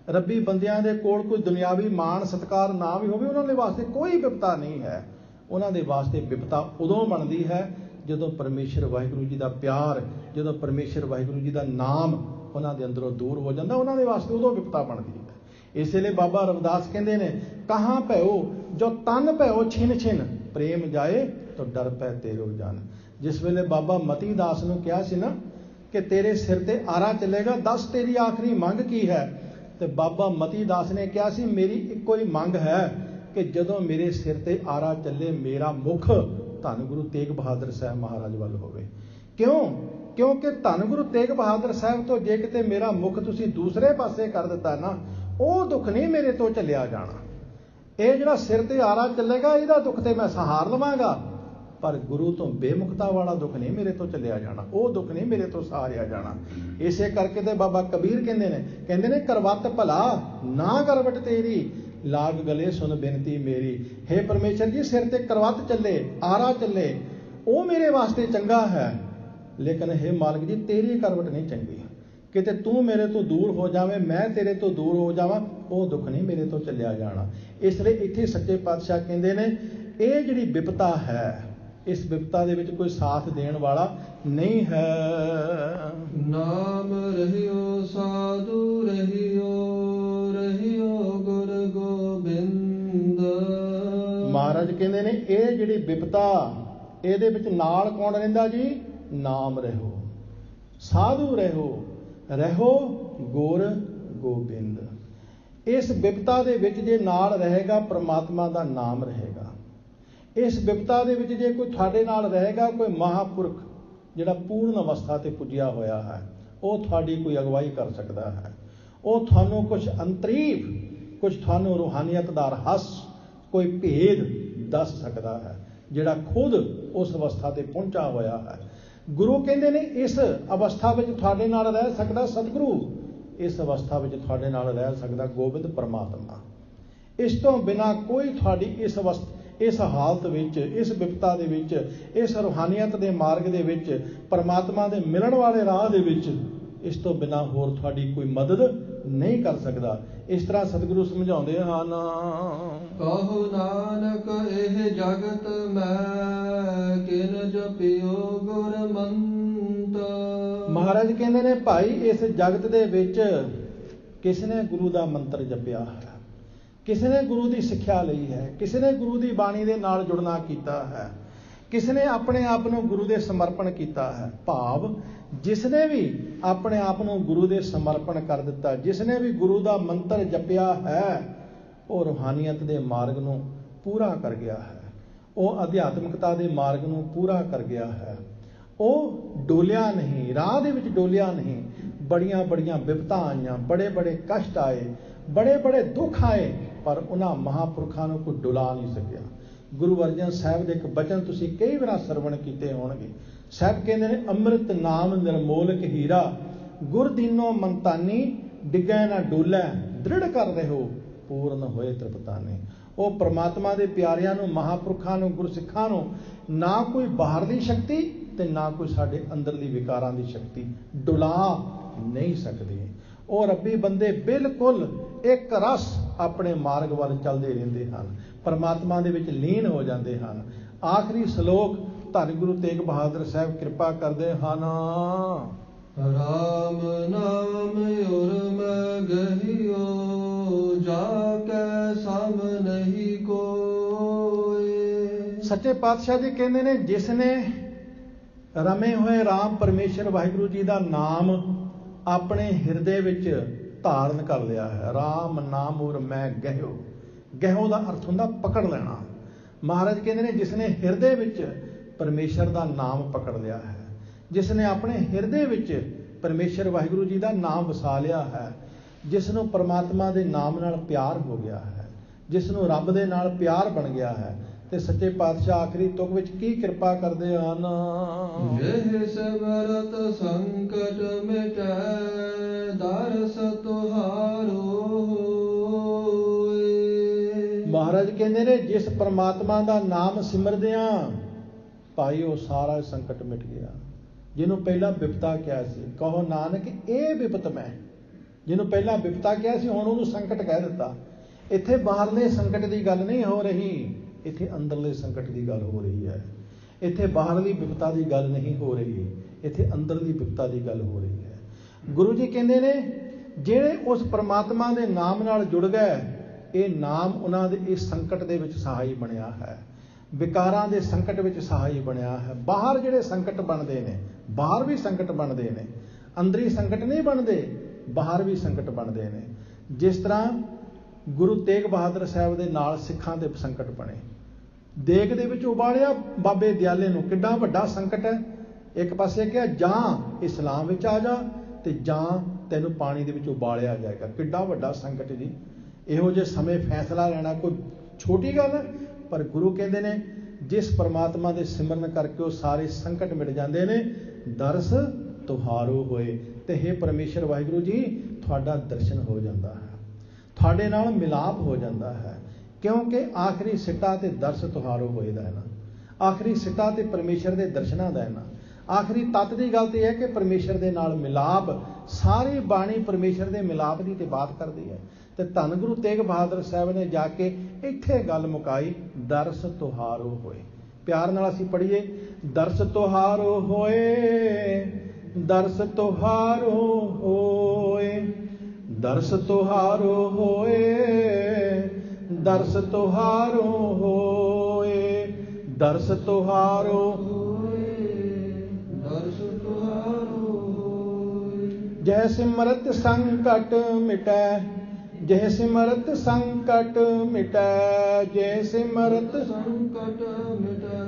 ਰੱਬੀ ਬੰਦਿਆਂ ਦੇ ਕੋਲ ਕੋਈ ਦੁਨਿਆਵੀ ਮਾਣ ਸਤਿਕਾਰ ਨਾ ਵੀ ਹੋਵੇ, ਉਹਨਾਂ ਦੇ ਵਾਸਤੇ ਕੋਈ ਵਿਪਤਾ ਨਹੀਂ ਹੈ। ਉਹਨਾਂ ਦੇ ਵਾਸਤੇ ਵਿਪਤਾ ਉਦੋਂ ਬਣਦੀ ਹੈ ਜਦੋਂ ਪਰਮੇਸ਼ਰ ਵਾਹਿਗੁਰੂ ਜੀ ਦਾ ਪਿਆਰ, ਜਦੋਂ ਪਰਮੇਸ਼ਰ ਵਾਹਿਗੁਰੂ ਜੀ ਦਾ ਨਾਮ ਉਹਨਾਂ ਦੇ ਅੰਦਰੋਂ ਦੂਰ ਹੋ ਜਾਂਦਾ, ਉਹਨਾਂ ਦੇ ਵਾਸਤੇ ਉਦੋਂ ਵਿਪਤਾ ਬਣਦੀ ਹੈ। ਇਸੇ ਲਈ ਬਾਬਾ ਰਵਿਦਾਸ ਕਹਿੰਦੇ ਨੇ, ਕਹਾਂ ਭਇਓ ਜੋ ਤਨ ਭਇਓ ਛਿਨ ਛਿਨ, ਪ੍ਰੇਮ ਜਾਏ ਤਾਂ ਡਰ ਪੈ ਤੇਰੋ ਜਨ। ਜਿਸ ਵੇਲੇ ਬਾਬਾ ਮਤੀ ਦਾਸ ਨੂੰ ਕਿਹਾ ਸੀ ਨਾ ਕਿ ਤੇਰੇ ਸਿਰ ਤੇ ਆਰਾ ਚੱਲੇਗਾ, ਦੱਸ ਤੇਰੀ ਆਖਰੀ ਮੰਗ ਕੀ ਹੈ? ਤੇ ਬਾਬਾ ਮਤੀ ਦਾਸ ਨੇ ਕਿਹਾ ਸੀ, ਮੇਰੀ ਇੱਕੋ ਹੀ ਮੰਗ ਹੈ ਕਿ ਜਦੋਂ ਮੇਰੇ ਸਿਰ ਤੇ ਆਰਾ ਚੱਲੇ, ਮੇਰਾ ਮੁਖ ਧੰਨ ਗੁਰੂ ਤੇਗ ਬਹਾਦਰ ਸਾਹਿਬ ਮਹਾਰਾਜ ਵੱਲ ਹੋਵੇ। ਕਿਉਂ? ਕਿਉਂਕਿ ਧੰਨ ਗੁਰੂ ਤੇਗ ਬਹਾਦਰ ਸਾਹਿਬ ਤੋਂ ਜੇ ਕਿਤੇ ਮੇਰਾ ਮੁਖ ਤੁਸੀਂ ਦੂਸਰੇ ਪਾਸੇ ਕਰ ਦਿੱਤਾ ਨਾ, ਉਹ ਦੁੱਖ ਨਹੀਂ ਮੇਰੇ ਤੋਂ ਚੱਲਿਆ ਜਾਣਾ। ਇਹ ਜਿਹੜਾ ਸਿਰ ਤੇ ਆਰਾ ਚੱਲੇਗਾ, ਇਹਦਾ ਦੁੱਖ ਤੇ ਮੈਂ ਸਹਾਰ ਲਵਾਂਗਾ, ਪਰ ਗੁਰੂ ਤੋਂ ਬੇਮੁਖਤਾ ਵਾਲਾ ਦੁੱਖ ਨਹੀਂ ਮੇਰੇ ਤੋਂ ਚੱਲਿਆ ਜਾਣਾ, ਉਹ ਦੁੱਖ ਨਹੀਂ ਮੇਰੇ ਤੋਂ ਸਹਾਰਿਆ ਜਾਣਾ। ਇਸੇ ਕਰਕੇ ਤੇ ਬਾਬਾ ਕਬੀਰ ਕਹਿੰਦੇ ਨੇ ਕਰਵਤ ਭਲਾ ਨਾ ਕਰਵਟ ਤੇਰੀ, ਲਾਗ ਗਲੇ ਸੁਣ ਬੇਨਤੀ ਮੇਰੀ। ਹੇ ਪਰਮੇਸ਼ਰ ਜੀ, ਸਿਰ ਤੇ ਕਰਵਤ ਚੱਲੇ, ਆਰਾ ਚੱਲੇ, ਉਹ ਮੇਰੇ ਵਾਸਤੇ ਚੰਗਾ ਹੈ, ਲੇਕਿਨ ਹੇ ਮਾਲਕ ਜੀ, ਤੇਰੀ ਕਰਵਟ ਨਹੀਂ ਚੰਗੀ। ਕਿਤੇ ਤੂੰ ਮੇਰੇ ਤੋਂ ਦੂਰ ਹੋ ਜਾਵੇਂ, ਮੈਂ ਤੇਰੇ ਤੋਂ ਦੂਰ ਹੋ ਜਾਵਾਂ, ਉਹ ਦੁੱਖ ਨਹੀਂ ਮੇਰੇ ਤੋਂ ਚੱਲਿਆ ਜਾਣਾ। ਇਸ ਲਈ ਇੱਥੇ ਸੱਚੇ ਪਾਤਸ਼ਾਹ ਕਹਿੰਦੇ ਨੇ, ਇਹ ਜਿਹੜੀ ਵਿਪਤਾ ਹੈ, ਇਸ ਵਿਪਤਾ ਦੇ ਵਿੱਚ ਕੋਈ ਸਾਥ ਦੇਣ ਵਾਲਾ ਨਹੀਂ ਹੈ। ਨਾਮ ਰਹਿਓ ਸਾਧੂ ਰਹਿਓ, ਰਹਿਓ ਗੁਰ ਗੋਬਿੰਦ। ਮਹਾਰਾਜ ਕਹਿੰਦੇ ਨੇ, ਇਹ ਜਿਹੜੀ ਵਿਪਤਾ, ਇਹਦੇ ਵਿੱਚ ਨਾਲ ਕੌਣ ਰਹਿੰਦਾ ਜੀ? ਨਾਮ ਰਹਿਓ, ਸਾਧੂ ਰਹਿਓ, ਰਹਿਓ ਗੁਰ ਗੋਬਿੰਦ। ਇਸ ਵਿਪਤਾ ਦੇ ਵਿੱਚ ਜੇ ਨਾਲ ਰਹੇਗਾ, ਪ੍ਰਮਾਤਮਾ ਦਾ ਨਾਮ ਰਹੇਗਾ। ਇਸ ਵਿਪਤਾ ਦੇ ਵਿੱਚ ਜੇ ਕੋਈ ਤੁਹਾਡੇ ਨਾਲ ਰਹੇਗਾ, ਕੋਈ ਮਹਾਂਪੁਰਖ ਜਿਹੜਾ ਪੂਰਨ ਅਵਸਥਾ ਤੇ ਪੁੱਜਿਆ ਹੋਇਆ ਹੈ, ਉਹ ਤੁਹਾਡੀ ਕੋਈ ਅਗਵਾਈ ਕਰ ਸਕਦਾ ਹੈ। ਉਹ ਤੁਹਾਨੂੰ ਕੁਝ ਅੰਤਰੀਵ, ਕੁਝ ਤੁਹਾਨੂੰ ਰੂਹਾਨੀਅਤ ਦਾ ਰਹੱਸ, ਕੋਈ ਭੇਦ ਦੱਸ ਸਕਦਾ ਹੈ, ਜਿਹੜਾ ਖੁਦ ਉਸ ਅਵਸਥਾ ਤੇ ਪਹੁੰਚਾ ਹੋਇਆ ਹੈ। ਗੁਰੂ ਕਹਿੰਦੇ ਨੇ, ਇਸ ਅਵਸਥਾ ਵਿੱਚ ਤੁਹਾਡੇ ਨਾਲ ਰਹਿ ਸਕਦਾ ਸਤਿਗੁਰੂ, ਇਸ ਅਵਸਥਾ ਵਿੱਚ ਤੁਹਾਡੇ ਨਾਲ ਰਹਿ ਸਕਦਾ ਗੋਬਿੰਦ ਪਰਮਾਤਮਾ। ਇਸ ਤੋਂ ਬਿਨਾਂ ਕੋਈ ਤੁਹਾਡੀ ਇਸ ਹਾਲਤ ਵਿੱਚ, ਇਸ ਵਿਪਤਾ ਦੇ ਵਿੱਚ, ਇਸ ਰੂਹਾਨੀਅਤ ਦੇ ਮਾਰਗ ਦੇ ਵਿੱਚ, ਪਰਮਾਤਮਾ ਦੇ ਮਿਲਣ ਵਾਲੇ ਰਾਹ ਦੇ ਵਿੱਚ, ਇਸ ਤੋਂ ਬਿਨਾਂ ਹੋਰ ਤੁਹਾਡੀ ਕੋਈ ਮਦਦ ਨਹੀਂ ਕਰ ਸਕਦਾ। ਇਸ ਤਰ੍ਹਾਂ ਸਤਿਗੁਰੂ ਸਮਝਾਉਂਦੇ ਹਨ। ਕਹੋ ਨਾਨਕ ਇਹ ਜਗਤ ਮੈਂ, ਕਿਨ ਜਪਿਓ ਗੁਰਮੰਤ। ਮਹਾਰਾਜ ਕਹਿੰਦੇ ਨੇ, ਭਾਈ ਇਸ ਜਗਤ ਦੇ ਵਿੱਚ ਕਿਸ ਨੇ ਗੁਰੂ ਦਾ ਮੰਤਰ ਜਪਿਆ ਹੈ, ਕਿਸੇ ਨੇ ਗੁਰੂ ਦੀ ਸਿੱਖਿਆ ਲਈ ਹੈ, ਕਿਸੇ ਨੇ ਗੁਰੂ ਦੀ ਬਾਣੀ ਦੇ ਨਾਲ ਜੁੜਨਾ ਕੀਤਾ ਹੈ, ਕਿਸੇ ਨੇ ਆਪਣੇ ਆਪ ਨੂੰ ਗੁਰੂ ਦੇ ਸਮਰਪਣ ਕੀਤਾ ਹੈ। ਭਾਵ ਜਿਸ ਨੇ ਵੀ ਆਪਣੇ ਆਪ ਨੂੰ ਗੁਰੂ ਦੇ ਸਮਰਪਣ ਕਰ ਦਿੱਤਾ, ਜਿਸ ਨੇ ਵੀ ਗੁਰੂ ਦਾ ਮੰਤਰ ਜਪਿਆ ਹੈ, ਉਹ ਰੂਹਾਨੀਅਤ ਦੇ ਮਾਰਗ ਨੂੰ ਪੂਰਾ ਕਰ ਗਿਆ ਹੈ, ਉਹ ਅਧਿਆਤਮਿਕਤਾ ਦੇ ਮਾਰਗ ਨੂੰ ਪੂਰਾ ਕਰ ਗਿਆ ਹੈ। ਉਹ ਡੋਲਿਆ ਨਹੀਂ, ਰਾਹ ਦੇ ਵਿੱਚ ਡੋਲਿਆ ਨਹੀਂ। ਬੜੀਆਂ ਬੜੀਆਂ ਵਿਪਤਾਂ ਆਈਆਂ, ਬੜੇ ਬੜੇ ਕਸ਼ਟ ਆਏ, ਬੜੇ ਬੜੇ ਦੁੱਖ ਆਏ, ਪਰ ਉਹਨਾਂ ਮਹਾਂਪੁਰਖਾਂ ਨੂੰ ਕੋਈ ਡੁਲਾ ਨਹੀਂ ਸਕਿਆ। ਗੁਰੂ ਅਰਜਨ ਸਾਹਿਬ ਦੇ ਇੱਕ ਬਚਨ ਤੁਸੀਂ ਕਈ ਵਾਰ ਸਰਵਣ ਕੀਤੇ ਹੋਣਗੇ। ਸਾਹਿਬ ਕਹਿੰਦੇ ਨੇ, ਅੰਮ੍ਰਿਤ ਨਾਮ ਨਿਰਮੋਲਕ ਹੀਰਾ, ਗੁਰ ਦੀਨੋ ਮੰਤਾਨੀ, ਡਿੱਗੈ ਨਾ ਡੋਲੈ, ਦ੍ਰਿੜ ਕਰ ਰਹੋ, ਪੂਰਨ ਹੋਏ ਤ੍ਰਿਪਤਾਨੇ। ਉਹ ਪ੍ਰਮਾਤਮਾ ਦੇ ਪਿਆਰਿਆਂ ਨੂੰ, ਮਹਾਂਪੁਰਖਾਂ ਨੂੰ, ਗੁਰਸਿੱਖਾਂ ਨੂੰ ਨਾ ਕੋਈ ਬਾਹਰਲੀ ਸ਼ਕਤੀ ਤੇ ਨਾ ਕੋਈ ਸਾਡੇ ਅੰਦਰਲੀ ਵਿਕਾਰਾਂ ਦੀ ਸ਼ਕਤੀ ਡੁਲਾ ਨਹੀਂ ਸਕਦੀ। ਉਹ ਰੱਬੀ ਬੰਦੇ ਬਿਲਕੁਲ ਇੱਕ ਰਸ ਆਪਣੇ ਮਾਰਗ ਵੱਲ ਚੱਲਦੇ ਰਹਿੰਦੇ ਹਨ, ਪਰਮਾਤਮਾ ਦੇ ਵਿੱਚ ਲੀਨ ਹੋ ਜਾਂਦੇ ਹਨ। ਆਖਰੀ ਸ਼ਲੋਕ ਧੰਨ ਗੁਰੂ ਤੇਗ ਬਹਾਦਰ ਸਾਹਿਬ ਕਿਰਪਾ ਕਰਦੇ ਹਨ। ਰਾਮ ਨਾਮ ਉਰ ਮੈਂ ਗਹਿਓ, ਜਾ ਕੈ ਸਮ ਨਹੀਂ ਕੋਇ। ਸੱਚੇ ਪਾਤਸ਼ਾਹ ਜੀ ਕਹਿੰਦੇ ਨੇ, ਜਿਸ ਨੇ ਰਮੇ ਹੋਏ ਰਾਮ ਪਰਮੇਸ਼ਰ ਵਾਹਿਗੁਰੂ ਜੀ ਦਾ ਨਾਮ ਆਪਣੇ ਹਿਰਦੇ ਵਿੱਚ ਧਾਰਨ ਕਰ ਲਿਆ ਹੈ। ਰਾਮ ਨਾਮ ਉਰ ਮੈਂ ਗਹਿਓ, ਗਹਿਓ ਦਾ ਅਰਥ ਹੁੰਦਾ ਪਕੜ ਲੈਣਾ। ਮਹਾਰਾਜ ਕਹਿੰਦੇ ਨੇ, ਜਿਸ ਨੇ ਹਿਰਦੇ ਵਿੱਚ ਪਰਮੇਸ਼ਰ ਦਾ ਨਾਮ ਪਕੜ ਲਿਆ ਹੈ, ਜਿਸ ਨੇ ਆਪਣੇ ਹਿਰਦੇ ਵਿੱਚ ਪਰਮੇਸ਼ਰ ਵਾਹਿਗੁਰੂ ਜੀ ਦਾ ਨਾਮ ਵਸਾ ਲਿਆ ਹੈ, ਜਿਸ ਨੂੰ ਪਰਮਾਤਮਾ ਦੇ ਨਾਮ ਨਾਲ ਪਿਆਰ ਹੋ ਗਿਆ ਹੈ, ਜਿਸ ਨੂੰ ਰੱਬ ਦੇ ਨਾਲ ਪਿਆਰ ਬਣ ਗਿਆ ਹੈ, ਤੇ ਸੱਚੇ ਪਾਤਸ਼ਾਹ ਆਖਰੀ ਤੁਕ ਵਿੱਚ ਕੀ ਕਿਰਪਾ ਕਰਦੇ ਹਨ। ਜਿਹ ਸਿਮਰਤ ਸੰਕਟ ਮਿਟੈ, ਦਰਸ ਤੁਹਾਰੋ ਹੋਇ। ਮਹਾਰਾਜ ਕਹਿੰਦੇ ਨੇ, ਜਿਸ ਪਰਮਾਤਮਾ ਦਾ ਨਾਮ ਸਿਮਰਦਿਆਂ ਭਾਈ ਉਹ ਸਾਰਾ ਸੰਕਟ ਮਿਟ ਗਿਆ। ਜਿਹਨੂੰ ਪਹਿਲਾਂ ਵਿਪਤਾ ਕਿਹਾ ਸੀ, ਕਹੋ ਨਾਨਕ ਇਹ ਵਿਪਤ ਮੈਂ, ਜਿਹਨੂੰ ਪਹਿਲਾਂ ਵਿਪਤਾ ਕਿਹਾ ਸੀ ਹੁਣ ਉਹਨੂੰ ਸੰਕਟ ਕਹਿ ਦਿੱਤਾ। ਇੱਥੇ ਬਾਹਰਲੇ ਸੰਕਟ ਦੀ ਗੱਲ ਨਹੀਂ ਹੋ ਰਹੀ, ਇੱਥੇ ਅੰਦਰਲੇ ਸੰਕਟ ਦੀ ਗੱਲ ਹੋ ਰਹੀ ਹੈ। ਇੱਥੇ ਬਾਹਰਲੀ ਵਿਪਤਾ ਦੀ ਗੱਲ ਨਹੀਂ ਹੋ ਰਹੀ, ਇੱਥੇ ਅੰਦਰਲੀ ਵਿਪਤਾ ਦੀ ਗੱਲ ਹੋ ਰਹੀ ਹੈ। ਗੁਰੂ ਜੀ ਕਹਿੰਦੇ ਨੇ ਜਿਹੜੇ ਉਸ ਪਰਮਾਤਮਾ ਦੇ ਨਾਮ ਨਾਲ ਜੁੜ ਗਏ, ਇਹ ਨਾਮ ਉਹਨਾਂ ਦੇ ਇਸ ਸੰਕਟ ਦੇ ਵਿੱਚ ਸਹਾਈ ਬਣਿਆ ਹੈ, ਵਿਕਾਰਾਂ ਦੇ ਸੰਕਟ ਵਿੱਚ ਸਹਾਈ ਬਣਿਆ ਹੈ। ਬਾਹਰ ਜਿਹੜੇ ਸੰਕਟ ਬਣਦੇ ਨੇ, ਬਾਹਰ ਵੀ ਸੰਕਟ ਬਣਦੇ ਨੇ, ਅੰਦਰੀ ਸੰਕਟ ਨਹੀਂ ਬਣਦੇ, ਬਾਹਰ ਵੀ ਸੰਕਟ ਬਣਦੇ ਨੇ। ਜਿਸ ਤਰ੍ਹਾਂ ਗੁਰੂ ਤੇਗ ਬਹਾਦਰ ਸਾਹਿਬ ਦੇ ਨਾਲ ਸਿੱਖਾਂ ਦੇ ਸੰਕਟ ਬਣੇ, ਦੇਗ ਦੇ ਵਿੱਚ ਉਬਾਲਿਆ ਬਾਬੇ ਦਿਆਲੇ ਨੂੰ, ਕਿੱਡਾ ਵੱਡਾ ਸੰਕਟ ਹੈ। ਇੱਕ ਪਾਸੇ ਕਿਹਾ ਜਾਂ ਇਸਲਾਮ ਵਿੱਚ ਆ ਜਾ ਤੇ ਜਾਂ ਤੈਨੂੰ ਪਾਣੀ ਦੇ ਵਿੱਚ ਉਬਾਲਿਆ ਜਾਏਗਾ, ਕਿੱਡਾ ਵੱਡਾ ਸੰਕਟ ਜੀ। ਇਹੋ ਜਿਹੇ ਸਮੇਂ ਫੈਸਲਾ ਲੈਣਾ ਕੋਈ ਛੋਟੀ ਗੱਲ ਹੈ, ਪਰ ਗੁਰੂ ਕਹਿੰਦੇ ਨੇ ਜਿਸ ਪਰਮਾਤਮਾ ਦੇ ਸਿਮਰਨ ਕਰਕੇ ਉਹ ਸਾਰੇ ਸੰਕਟ ਮਿਟ ਜਾਂਦੇ ਨੇ। ਦਰਸ ਤੁਹਾਰੋ ਹੋਏ, ਤੇ ਹੇ ਪਰਮੇਸ਼ਰ ਵਾਹਿਗੁਰੂ ਜੀ ਤੁਹਾਡਾ ਦਰਸ਼ਨ ਹੋ ਜਾਂਦਾ ਹੈ, ਤੁਹਾਡੇ ਨਾਲ ਮਿਲਾਪ ਹੋ ਜਾਂਦਾ ਹੈ, ਕਿਉਂਕਿ ਆਖਰੀ ਸਿੱਟਾ ਤੇ ਦਰਸ ਤੁਹਾਰੋ ਹੋਏ ਦਾ ਹੈ ਨਾ, ਆਖਰੀ ਸਿੱਟਾ ਤੇ ਪਰਮੇਸ਼ਰ ਦੇ ਦਰਸ਼ਨਾਂ ਦਾ ਹੈ ਨਾ। ਆਖਰੀ ਤੱਤ ਦੀ ਗੱਲ ਤੇ ਇਹ ਹੈ ਕਿ ਪਰਮੇਸ਼ਰ ਦੇ ਨਾਲ ਮਿਲਾਪ, ਸਾਰੀ ਬਾਣੀ ਪਰਮੇਸ਼ਰ ਦੇ ਮਿਲਾਪ ਦੀ ਤੇ ਬਾਤ ਕਰਦੀ ਹੈ। ਤੇ ਧੰਨ ਗੁਰੂ ਤੇਗ ਬਹਾਦਰ ਸਾਹਿਬ ਨੇ ਜਾ ਕੇ ਇੱਥੇ ਗੱਲ ਮੁਕਾਈ, ਦਰਸ ਤੁਹਾਰੋ ਹੋਏ। ਪਿਆਰ ਨਾਲ ਅਸੀਂ ਪੜ੍ਹੀਏ, ਦਰਸ ਤੁਹਾਰੋ ਹੋਏ, ਦਰਸ ਤੁਹਾਰੋ ਹੋਏ, ਦਰਸ ਤੁਹਾਰੋ ਹੋਏ, ਦਰਸ ਤੁਹਾਰੋ ਹੋਏ, ਦਰਸ ਤੁਹਾਰੋ ਦਰਸ ਤੁਹਾਰੋ ਹੋਏ। ਜੈ ਸਿਮਰਤ ਸੰਕਟ ਮਿਟੈ, ਜੈ ਸਿਮਰਤ ਸੰਕਟ ਮਿਟੈ, ਜੈ ਸਿਮਰਤ ਸੰਕਟ ਮਿਟੈ,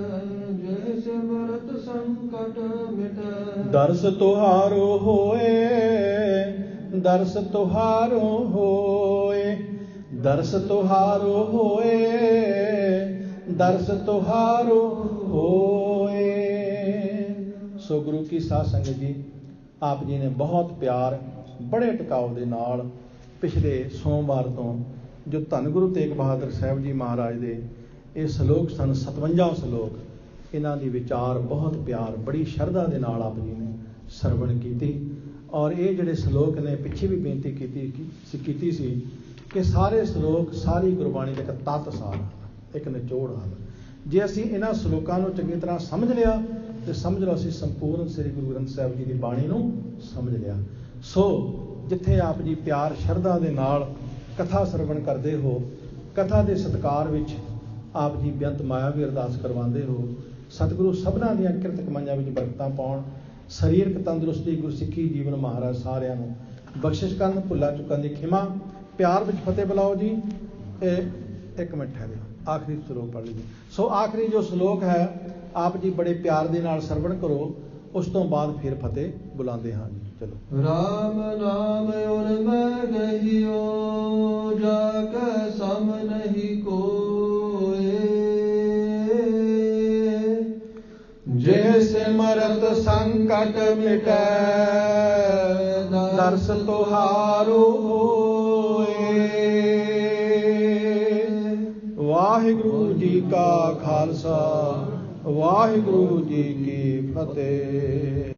ਜੈ ਸਿਮਰਤ ਸੰਕਟ ਮਿਟੈ। ਦਰਸ ਤੁਹਾਰੋ ਹੋਏ, ਦਰਸ ਤੁਹਾਰੋ ਹੋਏ, ਦਰਸ ਤੁਹਾਰੋ ਹੋਏ, ਦਰਸ ਤੁਹਾਰੋ ਹੋਏ। ਸੋ ਗੁਰੂ ਕੀ ਸਾਧ ਸੰਗਤ ਜੀ, ਆਪ ਜੀ ਨੇ ਬਹੁਤ ਪਿਆਰ, ਬੜੇ ਟਿਕਾਓ ਦੇ ਨਾਲ ਪਿਛਲੇ ਸੋਮਵਾਰ ਤੋਂ ਜੋ ਧੰਨ ਗੁਰੂ ਤੇਗ ਬਹਾਦਰ ਸਾਹਿਬ ਜੀ ਮਹਾਰਾਜ ਦੇ ਇਹ ਸ਼ਲੋਕ ਸਨ, 57 ਸ਼ਲੋਕ, ਇਹਨਾਂ ਦੀ ਵਿਚਾਰ ਬਹੁਤ ਪਿਆਰ, ਬੜੀ ਸ਼ਰਧਾ ਦੇ ਨਾਲ ਆਪ ਜੀ ਨੇ ਸਰਵਣ ਕੀਤੀ। ਔਰ ਇਹ ਜਿਹੜੇ ਸ਼ਲੋਕ ਨੇ, ਪਿੱਛੇ ਵੀ ਬੇਨਤੀ ਕੀਤੀ ਸੀ ਕਿ ਸਾਰੇ ਸ਼ਲੋਕ ਸਾਰੀ ਗੁਰਬਾਣੀ ਦਾ ਇੱਕ ਤੱਤ ਸਾਰ ਹਨ, ਇੱਕ ਨਿਚੋੜ ਹਨ। ਜੇ ਅਸੀਂ ਇਹਨਾਂ ਸ਼ਲੋਕਾਂ ਨੂੰ ਚੰਗੀ ਤਰ੍ਹਾਂ ਸਮਝ ਲਿਆ ਤੇ ਸਮਝ ਲਓ ਅਸੀਂ ਸੰਪੂਰਨ ਸ੍ਰੀ ਗੁਰੂ ਗ੍ਰੰਥ ਸਾਹਿਬ ਜੀ ਦੀ ਬਾਣੀ ਨੂੰ ਸਮਝ ਲਿਆ। ਸੋ ਜਿੱਥੇ ਆਪ ਜੀ ਪਿਆਰ ਸ਼ਰਧਾ ਦੇ ਨਾਲ ਕਥਾ ਸਰਵਣ ਕਰਦੇ ਹੋ, ਕਥਾ ਦੇ ਸਤਿਕਾਰ ਵਿੱਚ ਆਪ ਜੀ ਬੇਅੰਤ ਮਾਇਆ ਵੀ ਅਰਦਾਸ ਕਰਵਾਉਂਦੇ ਹੋ। ਸਤਿਗੁਰੂ ਸਭਨਾਂ ਦੀਆਂ ਕਿਰਤ ਕਮਾਈਆਂ ਵਿੱਚ ਬਰਕਤਾਂ ਪਾਉਣ, ਸਰੀਰਕ ਤੰਦਰੁਸਤੀ, ਗੁਰਸਿੱਖੀ ਜੀਵਨ ਮਹਾਰਾਜ ਸਾਰਿਆਂ ਨੂੰ ਬਖਸ਼ਿਸ਼ ਕਰਨ, ਭੁੱਲਾਂ ਚੁੱਕਾਂ ਦੀ ਖਿਮਾ। ਪਿਆਰ ਵਿੱਚ ਫਤਿਹ ਬੁਲਾਓ ਜੀ। ਇਹ ਇੱਕ ਮਿੰਟ ਹੈ, ਆਖਰੀ ਸ਼ਲੋਕ ਪੜ੍ਹ ਲਈਏ। ਸੋ ਆਖਰੀ ਜੋ ਸ਼ਲੋਕ ਹੈ ਆਪ ਜੀ ਬੜੇ ਪਿਆਰ ਦੇ ਨਾਲ ਸਰਵਣ ਕਰੋ, ਉਸ ਤੋਂ ਬਾਅਦ ਫਿਰ ਫਤਿਹ ਬੁਲਾਉਂਦੇ ਹਾਂ ਜੀ। ਚਲੋ। ਰਾਮ ਨਾਮ ਔਰ ਮੈਂ ਗਹਿਓ, ਜਾ ਕੈ ਸਮ ਨਹੀਂ ਕੋਏ। ਜੇ ਸਿਮਰਤ ਸੰਕਟ ਮਿਟੈ, ਦਰਸ ਤੁਹਾਰੋ ਹੋਏ। ਵਾਹਿਗੁਰੂ ਜੀ ਕਾ ਖਾਲਸਾ, ਵਾਹਿਗੁਰੂ ਜੀ ਕੀ ਫਤਿਹ।